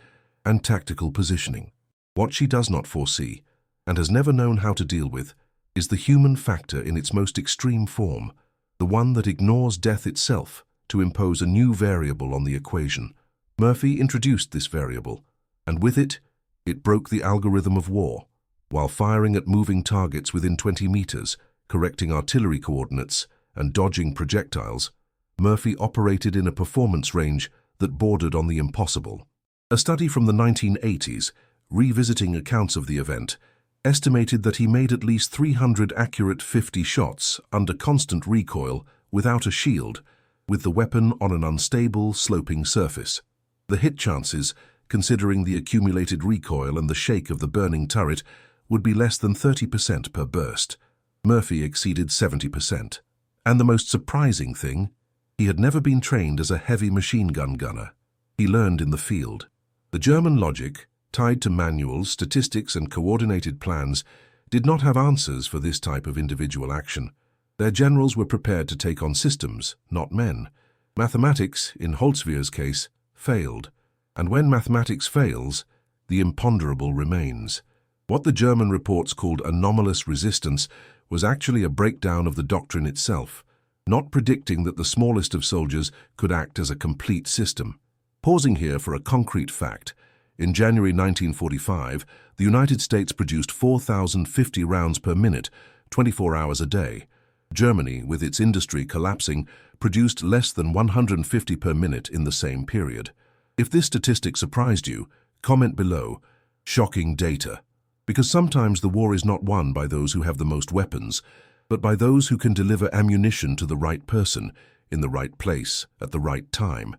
and tactical positioning. What she does not foresee, and has never known how to deal with, is the human factor in its most extreme form, the one that ignores death itself to impose a new variable on the equation. Murphy introduced this variable, and with it, it broke the algorithm of war. While firing at moving targets within 20 meters, correcting artillery coordinates, and dodging projectiles, Murphy operated in a performance range that bordered on the impossible. A study from the 1980s, revisiting accounts of the event, estimated that he made at least 300 accurate 50 shots under constant recoil without a shield, with the weapon on an unstable, sloping surface. The hit chances, considering the accumulated recoil and the shake of the burning turret, would be less than 30% per burst. Murphy exceeded 70%. And the most surprising thing, he had never been trained as a heavy machine gun gunner. He learned in the field. The German logic, tied to manuals, statistics, and coordinated plans, did not have answers for this type of individual action. Their generals were prepared to take on systems, not men. Mathematics, in Holtzwir's case, failed. And when mathematics fails, the imponderable remains. What the German reports called anomalous resistance was actually a breakdown of the doctrine itself, not predicting that the smallest of soldiers could act as a complete system. Pausing here for a concrete fact, in January 1945, the United States produced 4,050 rounds per minute, 24 hours a day. Germany, with its industry collapsing, produced less than 150 per minute in the same period. If this statistic surprised you, comment below. Shocking data. Because sometimes the war is not won by those who have the most weapons, but by those who can deliver ammunition to the right person, in the right place, at the right time.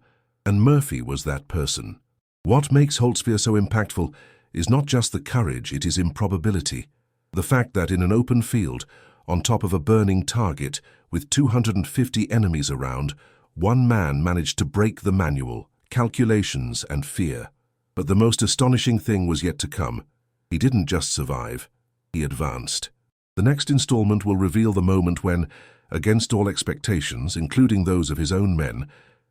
And Murphy was that person. What makes Holtzwihr so impactful is not just the courage, it is improbability. The fact that in an open field, on top of a burning target, with 250 enemies around, one man managed to break the manual, calculations, and fear. But the most astonishing thing was yet to come. He didn't just survive, he advanced. The next installment will reveal the moment when, against all expectations, including those of his own men,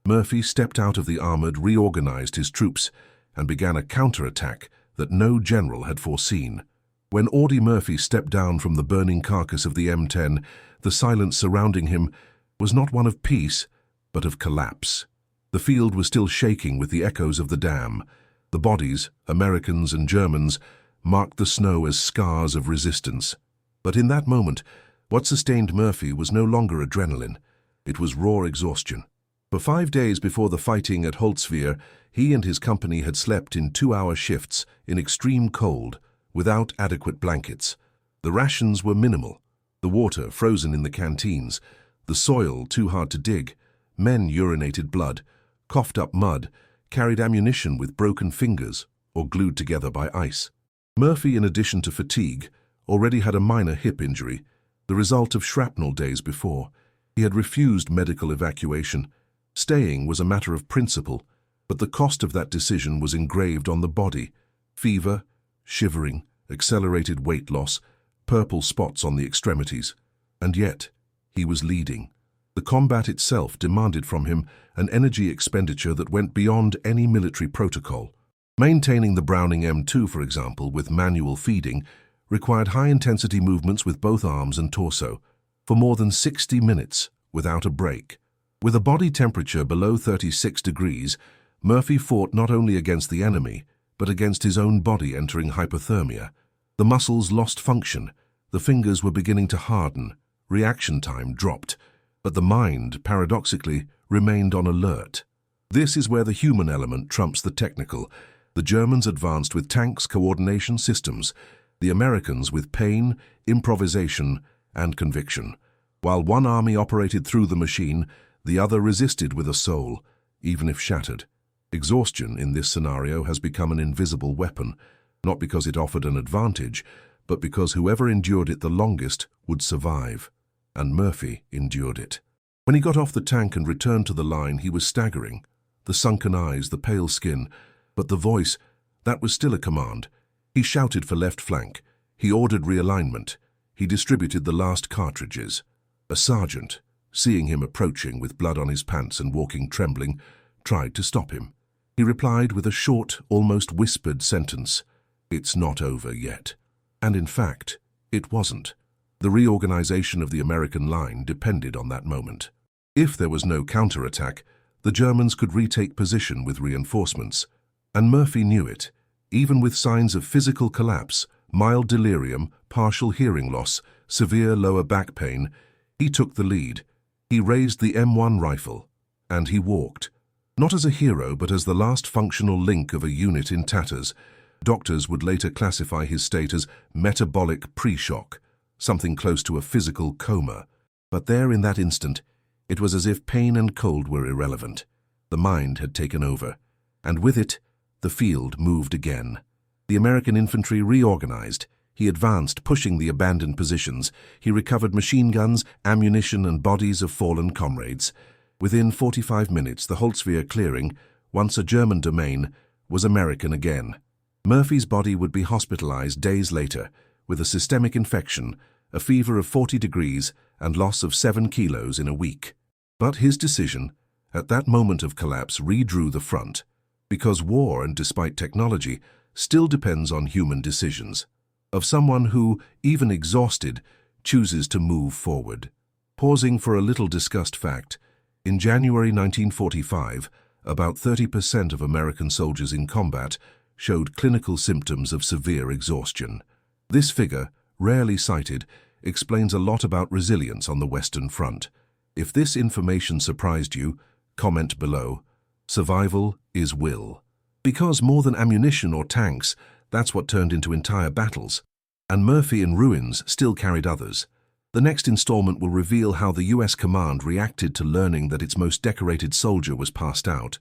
Murphy stepped out of the armored, reorganized his troops, and began a counterattack that no general had foreseen. When Audie Murphy stepped down from the burning carcass of the M10, the silence surrounding him was not one of peace, but of collapse. The field was still shaking with the echoes of the dam. The bodies, Americans and Germans, marked the snow as scars of resistance. But in that moment, what sustained Murphy was no longer adrenaline. It was raw exhaustion. For 5 days before the fighting at Holtzwihr, he and his company had slept in 2-hour shifts in extreme cold, without adequate blankets. The rations were minimal, the water frozen in the canteens, the soil too hard to dig. Men urinated blood, coughed up mud, carried ammunition with broken fingers or glued together by ice. Murphy, in addition to fatigue, already had a minor hip injury, the result of shrapnel days before. He had refused medical evacuation. Staying was a matter of principle, but the cost of that decision was engraved on the body. Fever, shivering, accelerated weight loss, purple spots on the extremities. And yet, he was leading. The combat itself demanded from him an energy expenditure that went beyond any military protocol. Maintaining the Browning M2, for example, with manual feeding, required high-intensity movements with both arms and torso, for more than 60 minutes, without a break. With a body temperature below 36 degrees, Murphy fought not only against the enemy, but against his own body entering hypothermia. The muscles lost function, The fingers were beginning to harden, reaction time dropped, but the mind, paradoxically, remained on alert. This is where the human element trumps the technical. The Germans advanced with tanks, coordination systems, the Americans with pain, improvisation, and conviction. While one army operated through the machine, the other resisted with a soul, even if shattered. Exhaustion in this scenario has become an invisible weapon, not because it offered an advantage, but because whoever endured it the longest would survive. And Murphy endured it. When he got off the tank and returned to the line, he was staggering. The sunken eyes, the pale skin, but the voice, that was still a command. He shouted for left flank. He ordered realignment. He distributed the last cartridges. A sergeant, seeing him approaching with blood on his pants and walking trembling, tried to stop him. He replied with a short, almost whispered sentence, "It's not over yet." And in fact, it wasn't. The reorganization of the American line depended on that moment. If there was no counterattack, the Germans could retake position with reinforcements. And Murphy knew it. Even with signs of physical collapse, mild delirium, partial hearing loss, severe lower back pain, he took the lead. He raised the M1 rifle, and he walked. Not as a hero, but as the last functional link of a unit in tatters. Doctors would later classify his state as metabolic pre-shock, something close to a physical coma. But there in that instant, it was as if pain and cold were irrelevant. The mind had taken over, and with it, the field moved again. The American infantry reorganized. He advanced, pushing the abandoned positions. He recovered machine guns, ammunition, and bodies of fallen comrades. Within 45 minutes, the Holtzwihr clearing, once a German domain, was American again. Murphy's body would be hospitalized days later, with a systemic infection, a fever of 40 degrees, and loss of 7 kilos in a week. But his decision, at that moment of collapse, redrew the front, because war, and despite technology, still depends on human decisions, of someone who, even exhausted, chooses to move forward. Pausing for a little discussed fact, in January 1945, about 30% of American soldiers in combat showed clinical symptoms of severe exhaustion. This figure, rarely cited, explains a lot about resilience on the Western Front. If this information surprised you, comment below. Survival is will. Because more than ammunition or tanks, that's what turned into entire battles. And Murphy in ruins still carried others. The next installment will reveal how the US command reacted to learning that its most decorated soldier was passed out,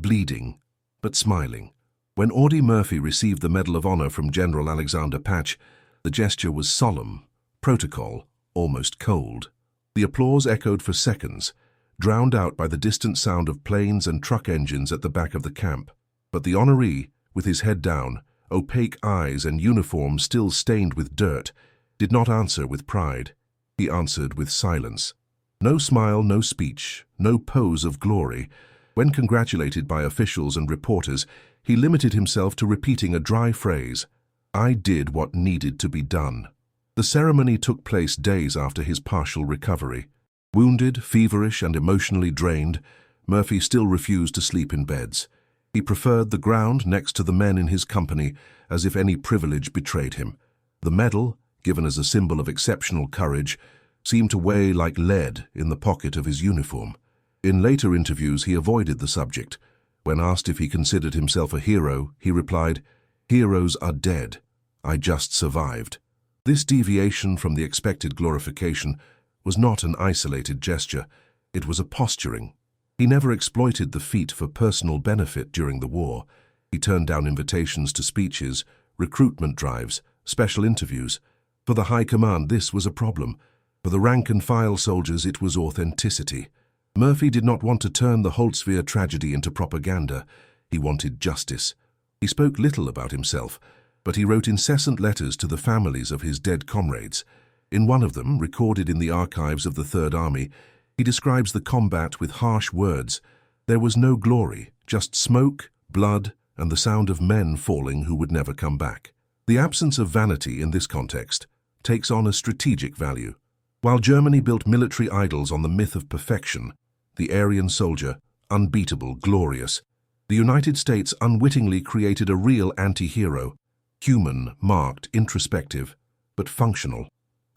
bleeding, but smiling. When Audie Murphy received the Medal of Honor from General Alexander Patch, the gesture was solemn, protocol, almost cold. The applause echoed for seconds, drowned out by the distant sound of planes and truck engines at the back of the camp. But the honoree, with his head down, opaque eyes and uniform still stained with dirt, did not answer with pride. He answered with silence. No smile, no speech, no pose of glory. When congratulated by officials and reporters, he limited himself to repeating a dry phrase, "I did what needed to be done." The ceremony took place days after his partial recovery. Wounded, feverish, and emotionally drained, Murphy still refused to sleep in beds. He preferred the ground next to the men in his company, as if any privilege betrayed him. The medal, given as a symbol of exceptional courage, seemed to weigh like lead in the pocket of his uniform. In later interviews, he avoided the subject. When asked if he considered himself a hero, he replied, "Heroes are dead. I just survived." This deviation from the expected glorification was not an isolated gesture. It was a posturing. He never exploited the feat for personal benefit during the war. He turned down invitations to speeches, recruitment drives, special interviews. For the high command, this was a problem. For the rank-and-file soldiers, it was authenticity. Murphy did not want to turn the Holtzwihr tragedy into propaganda. He wanted justice. He spoke little about himself, but he wrote incessant letters to the families of his dead comrades. In one of them, recorded in the archives of the Third Army, he describes the combat with harsh words. There was no glory, just smoke, blood, and the sound of men falling who would never come back. The absence of vanity in this context takes on a strategic value. While Germany built military idols on the myth of perfection, the Aryan soldier, unbeatable, glorious, the United States unwittingly created a real anti-hero, human, marked, introspective, but functional.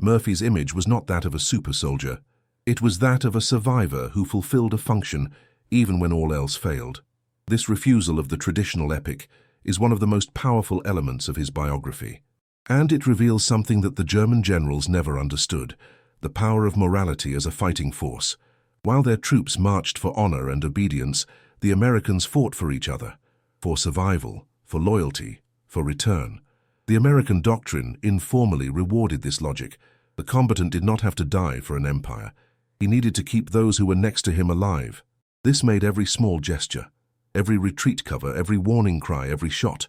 Murphy's image was not that of a super soldier. It was that of a survivor who fulfilled a function even when all else failed. This refusal of the traditional epic is one of the most powerful elements of his biography. And it reveals something that the German generals never understood: the power of morality as a fighting force. While their troops marched for honor and obedience, the Americans fought for each other, for survival, for loyalty, for return. The American doctrine informally rewarded this logic. The combatant did not have to die for an empire. He needed to keep those who were next to him alive. This made every small gesture, every retreat cover, every warning cry, every shot,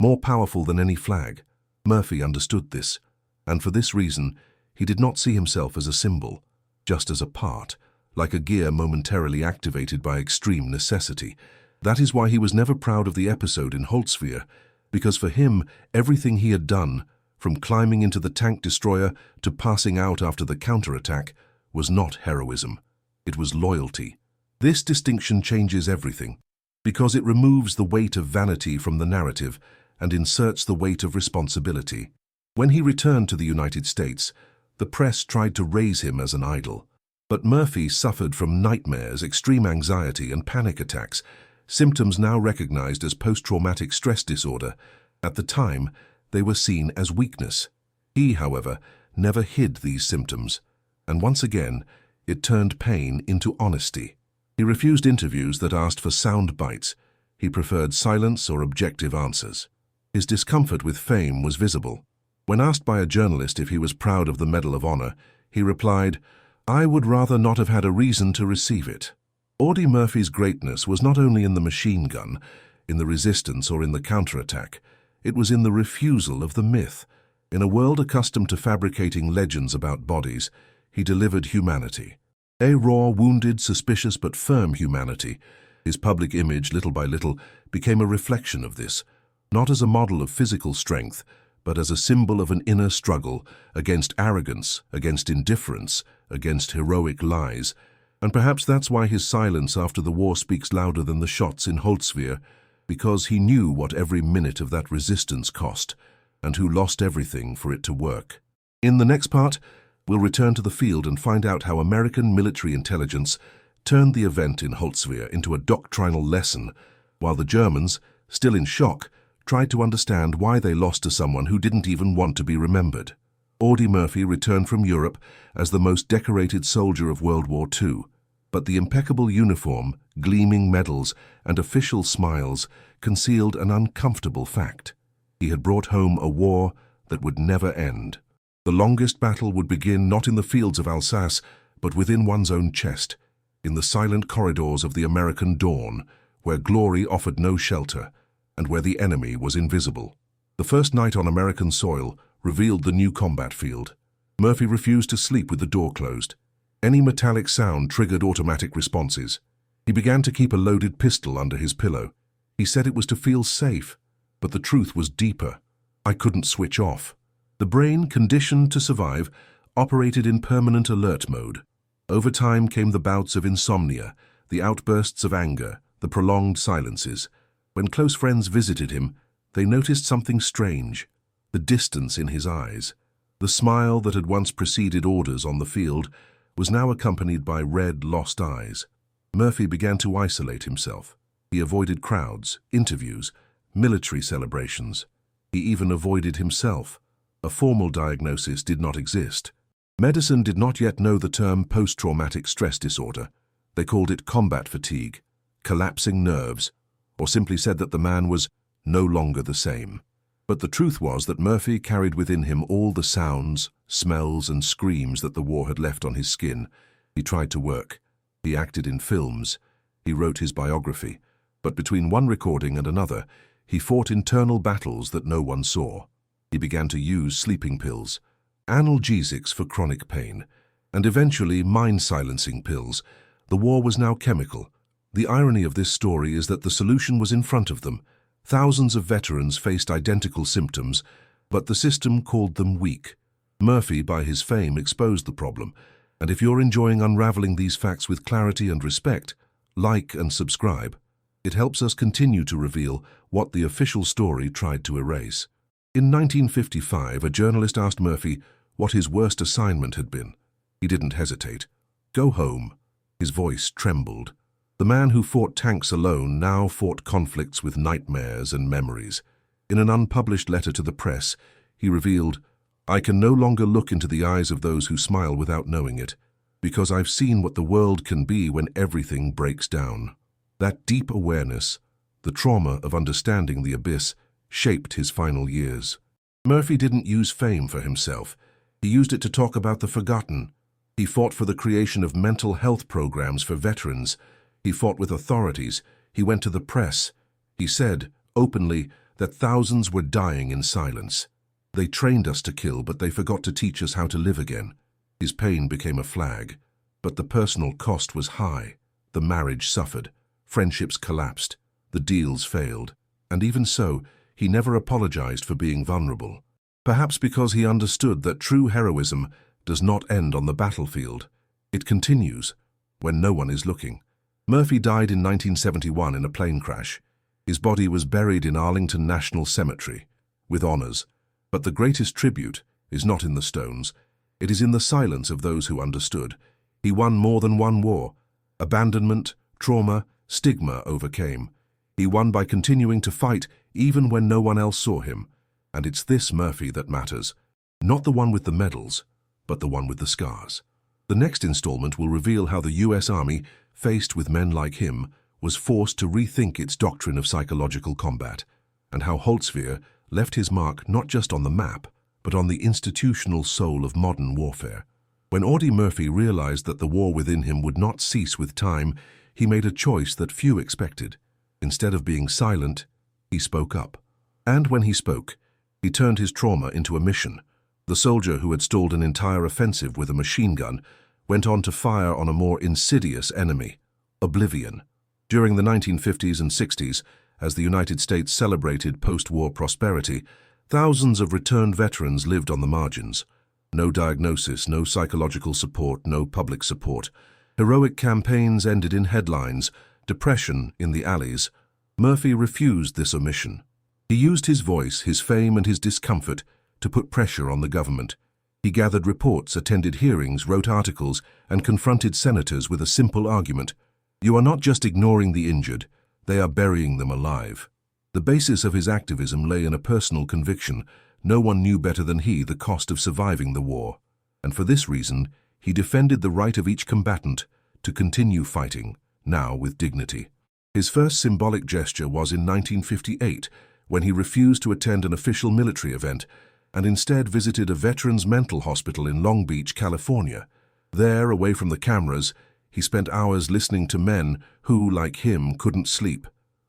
more powerful than any flag. Murphy understood this, and for this reason, he did not see himself as a symbol, just as a part, like a gear momentarily activated by extreme necessity. That is why he was never proud of the episode in Holtzwihr, because for him, everything he had done, from climbing into the tank destroyer to passing out after the counterattack, was not heroism. It was loyalty. This distinction changes everything, because it removes the weight of vanity from the narrative and inserts the weight of responsibility. When he returned to the United States, the press tried to raise him as an idol. But Murphy suffered from nightmares, extreme anxiety, and panic attacks, symptoms now recognized as post-traumatic stress disorder. At the time, they were seen as weakness. He, however, never hid these symptoms, and once again, it turned pain into honesty. He refused interviews that asked for sound bites. He preferred silence or objective answers. His discomfort with fame was visible. When asked by a journalist if he was proud of the Medal of Honor, he replied, "I would rather not have had a reason to receive it." Audie Murphy's greatness was not only in the machine gun, in the resistance, or in the counterattack. It was in the refusal of the myth. In a world accustomed to fabricating legends about bodies, he delivered humanity. A raw, wounded, suspicious but firm humanity. His public image, little by little, became a reflection of this, not as a model of physical strength, but as a symbol of an inner struggle against arrogance, against indifference, against heroic lies. And perhaps that's why his silence after the war speaks louder than the shots in Holtzwihr, because he knew what every minute of that resistance cost, and who lost everything for it to work. In the next part, we'll return to the field and find out how American military intelligence turned the event in Holtzwihr into a doctrinal lesson, while the Germans, still in shock, tried to understand why they lost to someone who didn't even want to be remembered. Audie Murphy returned from Europe as the most decorated soldier of World War II, but the impeccable uniform, gleaming medals, and official smiles concealed an uncomfortable fact. He had brought home a war that would never end. The longest battle would begin not in the fields of Alsace, but within one's own chest, in the silent corridors of the American dawn, where glory offered no shelter, and where the enemy was invisible. The first night on American soil revealed the new combat field. Murphy refused to sleep with the door closed. Any metallic sound triggered automatic responses. He began to keep a loaded pistol under his pillow. He said it was to feel safe, but the truth was deeper. I couldn't switch off. The brain, conditioned to survive, operated in permanent alert mode. Over time came the bouts of insomnia, the outbursts of anger, the prolonged silences. When close friends visited him, they noticed something strange: the distance in his eyes. The smile that had once preceded orders on the field was now accompanied by red, lost eyes. Murphy began to isolate himself. He avoided crowds, interviews, military celebrations. He even avoided himself. A formal diagnosis did not exist. Medicine did not yet know the term post-traumatic stress disorder. They called it combat fatigue, collapsing nerves, or simply said that the man was no longer the same. But the truth was that Murphy carried within him all the sounds, smells, and screams that the war had left on his skin. He tried to work. He acted in films. He wrote his biography. But between one recording and another, he fought internal battles that no one saw. He began to use sleeping pills, analgesics for chronic pain, and eventually mind-silencing pills. The war was now chemical. The irony of this story is that the solution was in front of them. Thousands of veterans faced identical symptoms, but the system called them weak. Murphy, by his fame, exposed the problem, and if you're enjoying unraveling these facts with clarity and respect, like and subscribe. It helps us continue to reveal what the official story tried to erase. In 1955, a journalist asked Murphy, what his worst assignment had been. He didn't hesitate. Go home. His voice trembled. The man who fought tanks alone now fought conflicts with nightmares and memories. In an unpublished letter to the press, he revealed, "I can no longer look into the eyes of those who smile without knowing it, because I've seen what the world can be when everything breaks down." That deep awareness, the trauma of understanding the abyss, shaped his final years. Murphy didn't use fame for himself. He used it to talk about the forgotten. He fought for the creation of mental health programs for veterans. He fought with authorities. He went to the press. He said, openly, that thousands were dying in silence. They trained us to kill, but they forgot to teach us how to live again. His pain became a flag, but the personal cost was high. The marriage suffered. Friendships collapsed. The deals failed. And even so, he never apologized for being vulnerable. Perhaps because he understood that true heroism does not end on the battlefield. It continues when no one is looking. Murphy died in 1971 in a plane crash. His body was buried in Arlington National Cemetery, with honors. But the greatest tribute is not in the stones. It is in the silence of those who understood. He won more than one war. Abandonment, trauma, stigma overcame. He won by continuing to fight even when no one else saw him. And it's this Murphy that matters. Not the one with the medals, but the one with the scars. The next installment will reveal how the US Army, faced with men like him, was forced to rethink its doctrine of psychological combat, and how Holtzwihr left his mark not just on the map, but on the institutional soul of modern warfare. When Audie Murphy realized that the war within him would not cease with time, he made a choice that few expected. Instead of being silent, he spoke up. And when he spoke, he turned his trauma into a mission. The soldier who had stalled an entire offensive with a machine gun went on to fire on a more insidious enemy, oblivion. During the 1950s and 60s, as the United States celebrated post-war prosperity, thousands of returned veterans lived on the margins. No diagnosis, no psychological support, no public support. Heroic campaigns ended in headlines, depression in the alleys. Murphy refused this omission. He used his voice, his fame, and his discomfort to put pressure on the government. He gathered reports, attended hearings, wrote articles, and confronted senators with a simple argument. You are not just ignoring the injured, they are burying them alive. The basis of his activism lay in a personal conviction. No one knew better than he the cost of surviving the war. And for this reason, he defended the right of each combatant to continue fighting, now with dignity. His first symbolic gesture was in 1958, when he refused to attend an official military event and instead visited a veterans' mental hospital in Long Beach, California. There, away from the cameras, he spent hours listening to men who, like him, couldn't sleep.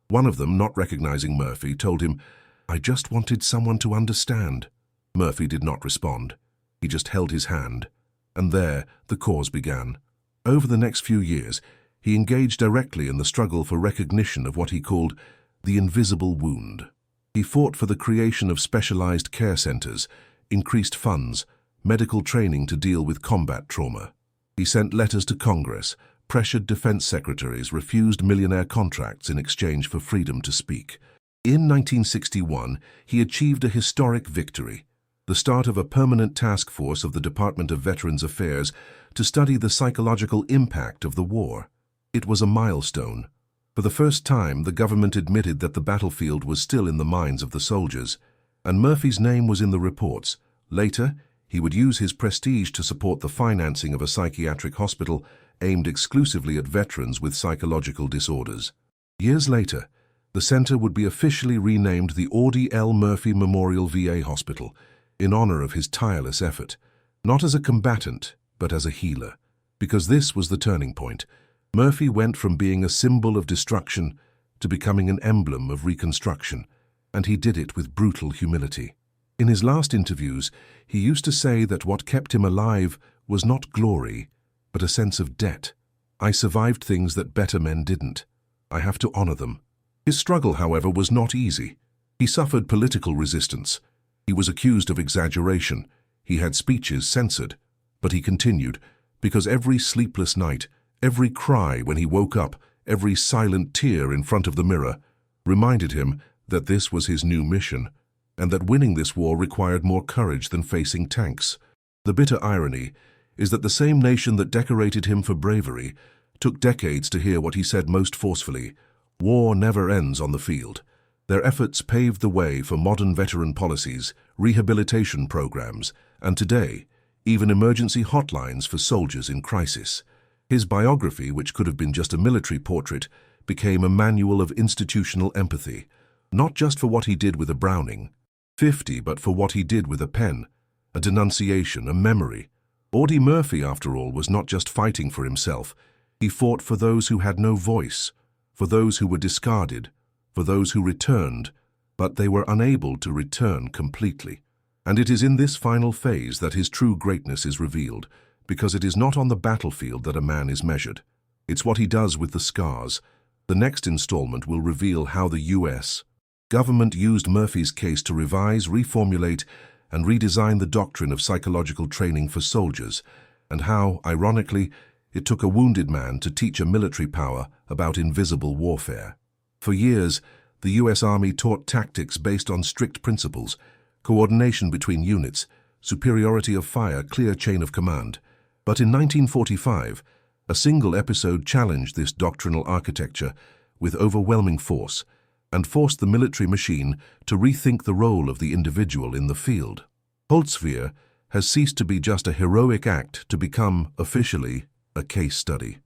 One of them, not recognizing Murphy, told him, "I just wanted someone to understand." Murphy did not respond. He just held his hand. And there, the cause began. Over the next few years, he engaged directly in the struggle for recognition of what he called the invisible wound. He fought for the creation of specialized care centers, increased funds, medical training to deal with combat trauma. He sent letters to Congress, pressured defense secretaries, refused millionaire contracts in exchange for freedom to speak. In 1961, he achieved a historic victory, the start of a permanent task force of the Department of Veterans Affairs to study the psychological impact of the war. It was a milestone. For the first time, the government admitted that the battlefield was still in the minds of the soldiers, and Murphy's name was in the reports. Later, he would use his prestige to support the financing of a psychiatric hospital aimed exclusively at veterans with psychological disorders. Years later, the center would be officially renamed the Audie L. Murphy Memorial VA Hospital, in honor of his tireless effort, not as a combatant, but as a healer. Because this was the turning point. Murphy went from being a symbol of destruction to becoming an emblem of reconstruction, and he did it with brutal humility. In his last interviews, he used to say that what kept him alive was not glory, but a sense of debt. I survived things that better men didn't. I have to honor them. His struggle, however, was not easy. He suffered political resistance. He was accused of exaggeration. He had speeches censored. But he continued, because every sleepless night, every cry when he woke up, every silent tear in front of the mirror, reminded him that this was his new mission, and that winning this war required more courage than facing tanks. The bitter irony is that the same nation that decorated him for bravery took decades to hear what he said most forcefully: war never ends on the field. Their efforts paved the way for modern veteran policies, rehabilitation programs, and today, even emergency hotlines for soldiers in crisis. His biography, which could have been just a military portrait, became a manual of institutional empathy, not just for what he did with a Browning 50, but for what he did with a pen, a denunciation, a memory. Audie Murphy, after all, was not just fighting for himself. He fought for those who had no voice, for those who were discarded, for those who returned, but they were unable to return completely. And it is in this final phase that his true greatness is revealed, because it is not on the battlefield that a man is measured. It's what he does with the scars. The next installment will reveal how the U.S. government used Murphy's case to revise, reformulate, and redesign the doctrine of psychological training for soldiers, and how, ironically, it took a wounded man to teach a military power about invisible warfare. For years, the U.S. Army taught tactics based on strict principles: coordination between units, superiority of fire, clear chain of command. But in 1945, a single episode challenged this doctrinal architecture with overwhelming force and forced the military machine to rethink the role of the individual in the field. Holtzwihr has ceased to be just a heroic act to become, officially, a case study.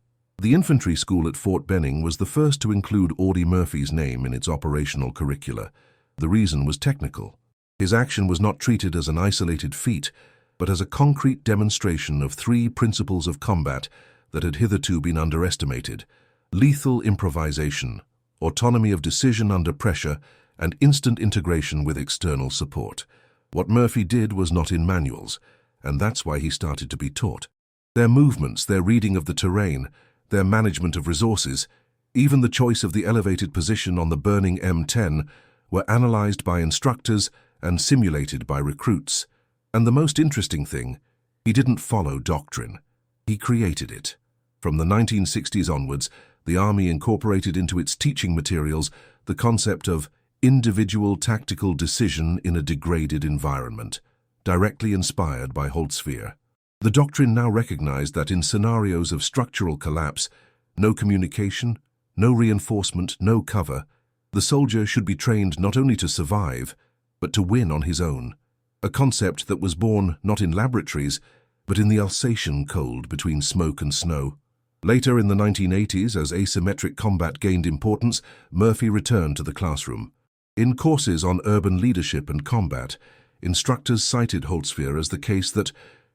The infantry school at Fort Benning was the first to include Audie Murphy's name in its operational curricula. The reason was technical. His action was not treated as an isolated feat, but as a concrete demonstration of three principles of combat that had hitherto been underestimated: lethal improvisation, autonomy of decision under pressure, and instant integration with external support. What Murphy did was not in manuals, and that's why he started to be taught. Their movements, their reading of the terrain, their management of resources, even the choice of the elevated position on the burning M10 were analyzed by instructors and simulated by recruits. And the most interesting thing, he didn't follow doctrine. He created it. From the 1960s onwards, the Army incorporated into its teaching materials the concept of individual tactical decision in a degraded environment, directly inspired by Holtzwihr. The doctrine now recognized that in scenarios of structural collapse, no communication, no reinforcement, no cover, the soldier should be trained not only to survive, but to win on his own. A concept that was born not in laboratories, but in the Alsatian cold between smoke and snow. Later in the 1980s, as asymmetric combat gained importance, Murphy returned to the classroom. In courses on urban leadership and combat, instructors cited Holtzwihr as the case that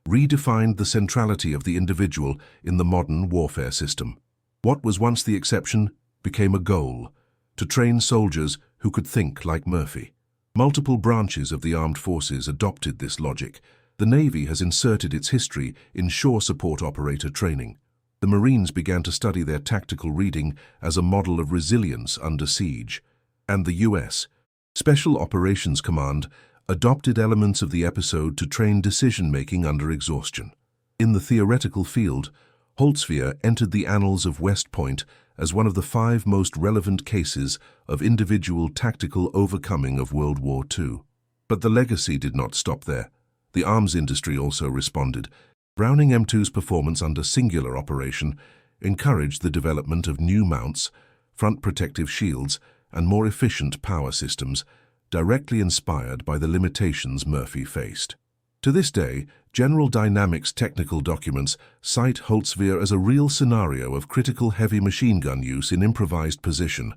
redefined the centrality of the individual in the modern warfare system. What was once the exception became a goal: to train soldiers who could think like Murphy. Multiple branches of the armed forces adopted this logic. The Navy has inserted its history in shore support operator training. The Marines began to study their tactical reading as a model of resilience under siege. And the U.S. Special Operations Command adopted elements of the episode to train decision-making under exhaustion. In the theoretical field, Holtzwihr entered the annals of West Point as one of the 5 most relevant cases of individual tactical overcoming of World War II. But the legacy did not stop there. The arms industry also responded. Browning M2's performance under singular operation encouraged the development of new mounts, front protective shields, and more efficient power systems, directly inspired by the limitations Murphy faced. To this day, General Dynamics technical documents cite Holtzwihr as a real scenario of critical heavy machine gun use in improvised position,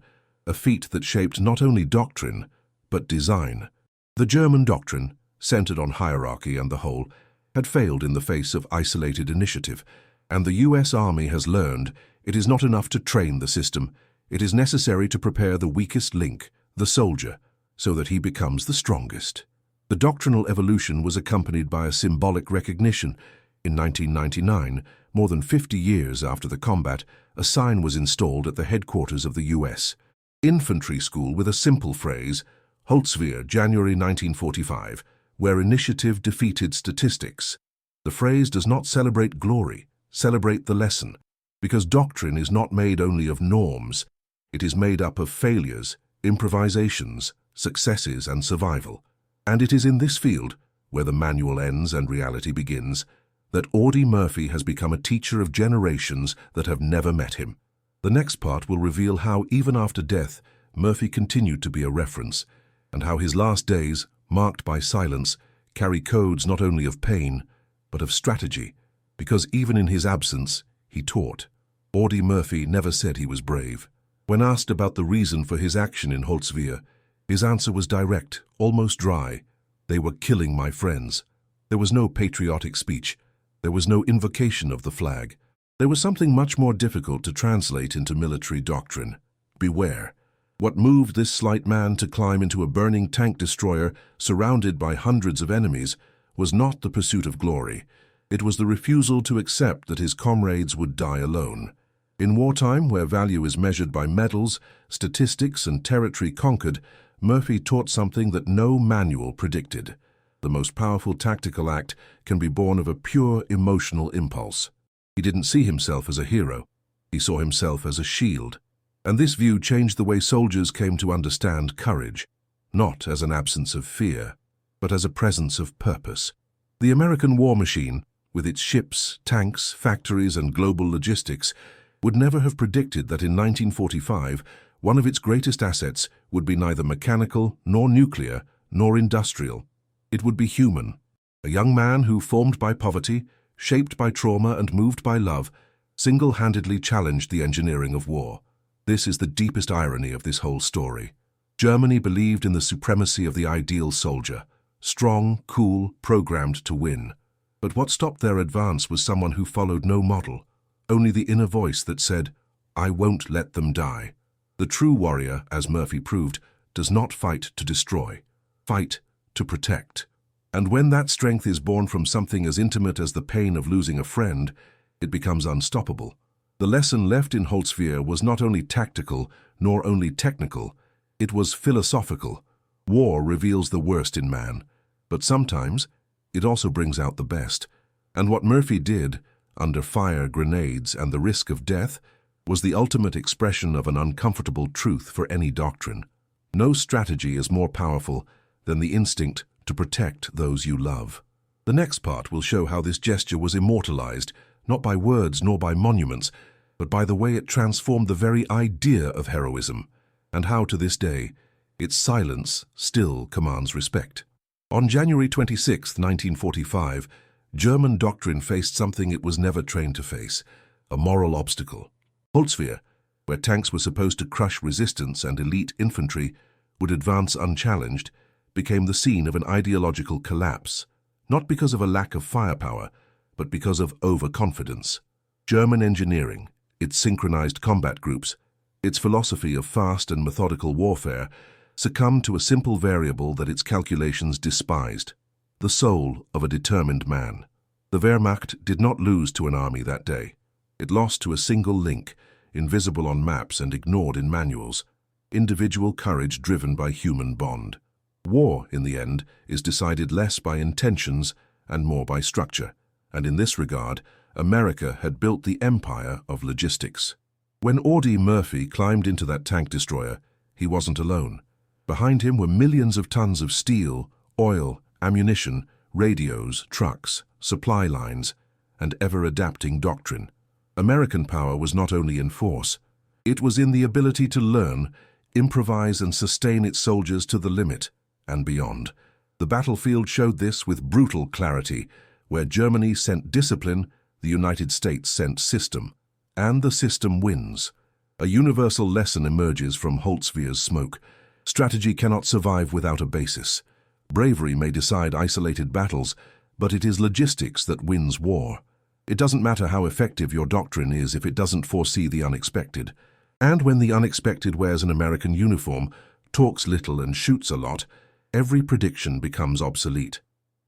a feat that shaped not only doctrine, but design. The German doctrine, centered on hierarchy and the whole, had failed in the face of isolated initiative, and the U.S. Army has learned it is not enough to train the system. It is necessary to prepare the weakest link, the soldier, so that he becomes the strongest. The doctrinal evolution was accompanied by a symbolic recognition. In 1999, more than 50 years after the combat, a sign was installed at the headquarters of the U.S. Infantry School with a simple phrase, Holtzwihr, January 1945, where initiative defeated statistics. The phrase does not celebrate glory, celebrate the lesson, because doctrine is not made only of norms. It is made up of failures, improvisations, successes, and survival. And it is in this field, where the manual ends and reality begins, that Audie Murphy has become a teacher of generations that have never met him. The next part will reveal how, even after death, Murphy continued to be a reference, and how his last days, marked by silence, carry codes not only of pain, but of strategy, because even in his absence, he taught. Audie Murphy never said he was brave. When asked about the reason for his action in Holtzwihr, his answer was direct, almost dry. They were killing my friends. There was no patriotic speech. There was no invocation of the flag. There was something much more difficult to translate into military doctrine. Beware. What moved this slight man to climb into a burning tank destroyer surrounded by hundreds of enemies was not the pursuit of glory. It was the refusal to accept that his comrades would die alone. In wartime, where value is measured by medals, statistics, and territory conquered, Murphy taught something that no manual predicted. The most powerful tactical act can be born of a pure emotional impulse. He didn't see himself as a hero. He saw himself as a shield. And this view changed the way soldiers came to understand courage, not as an absence of fear, but as a presence of purpose. The American war machine, with its ships, tanks, factories, and global logistics, would never have predicted that in 1945, one of its greatest assets would be neither mechanical, nor nuclear, nor industrial. It would be human. A young man who, formed by poverty, shaped by trauma, and moved by love, single-handedly challenged the engineering of war. This is the deepest irony of this whole story. Germany believed in the supremacy of the ideal soldier, strong, cool, programmed to win. But what stopped their advance was someone who followed no model, only the inner voice that said, "I won't let them die." The true warrior, as Murphy proved, does not fight to destroy, fight to protect. And when that strength is born from something as intimate as the pain of losing a friend, it becomes unstoppable. The lesson left in Holtzwihr was not only tactical, nor only technical, it was philosophical. War reveals the worst in man, but sometimes it also brings out the best. And what Murphy did, under fire, grenades, and the risk of death, was the ultimate expression of an uncomfortable truth for any doctrine. No strategy is more powerful than the instinct to protect those you love. The next part will show how this gesture was immortalized, not by words nor by monuments, but by the way it transformed the very idea of heroism, and how to this day, its silence still commands respect. On January 26, 1945, German doctrine faced something it was never trained to face, a moral obstacle. Holtzwihr, where tanks were supposed to crush resistance and elite infantry would advance unchallenged, became the scene of an ideological collapse, not because of a lack of firepower, but because of overconfidence. German engineering, its synchronized combat groups, its philosophy of fast and methodical warfare, succumbed to a simple variable that its calculations despised: the soul of a determined man. The Wehrmacht did not lose to an army that day. It lost to a single link, invisible on maps and ignored in manuals: individual courage driven by human bond. War, in the end, is decided less by intentions and more by structure, and in this regard, America had built the empire of logistics. When Audie Murphy climbed into that tank destroyer, he wasn't alone. Behind him were millions of tons of steel, oil, ammunition, radios, trucks, supply lines, and ever-adapting doctrine. American power was not only in force, it was in the ability to learn, improvise, and sustain its soldiers to the limit and beyond. The battlefield showed this with brutal clarity, where Germany sent discipline, the United States sent system, and the system wins. A universal lesson emerges from Holtzwir's smoke. Strategy cannot survive without a basis. Bravery may decide isolated battles, but it is logistics that wins war. It doesn't matter how effective your doctrine is if it doesn't foresee the unexpected. And when the unexpected wears an American uniform, talks little and shoots a lot, every prediction becomes obsolete.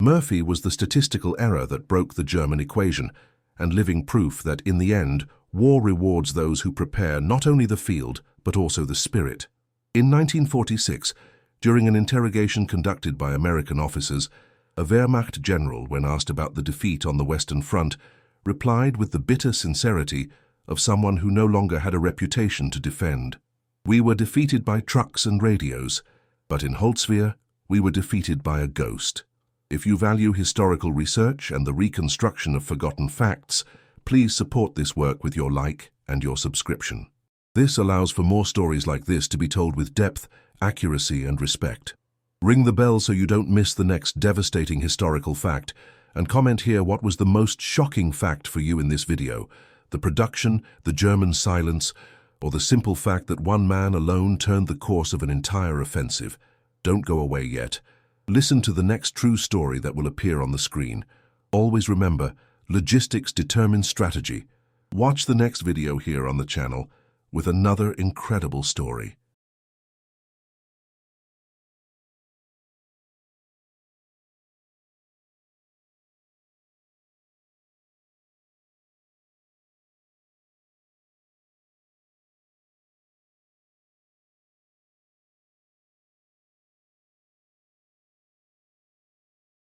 Murphy was the statistical error that broke the German equation, and living proof that, in the end, war rewards those who prepare not only the field, but also the spirit. In 1946, during an interrogation conducted by American officers, a Wehrmacht general, when asked about the defeat on the Western Front, replied with the bitter sincerity of someone who no longer had a reputation to defend. "We were defeated by trucks and radios, but in Holtzwihr, we were defeated by a ghost." If you value historical research and the reconstruction of forgotten facts, please support this work with your like and your subscription. This allows for more stories like this to be told with depth, accuracy, and respect. Ring the bell so you don't miss the next devastating historical fact, and comment here what was the most shocking fact for you in this video: the production, the German silence, or the simple fact that one man alone turned the course of an entire offensive. Don't go away yet. Listen to the next true story that will appear on the screen. Always remember, logistics determines strategy. Watch the next video here on the channel with another incredible story.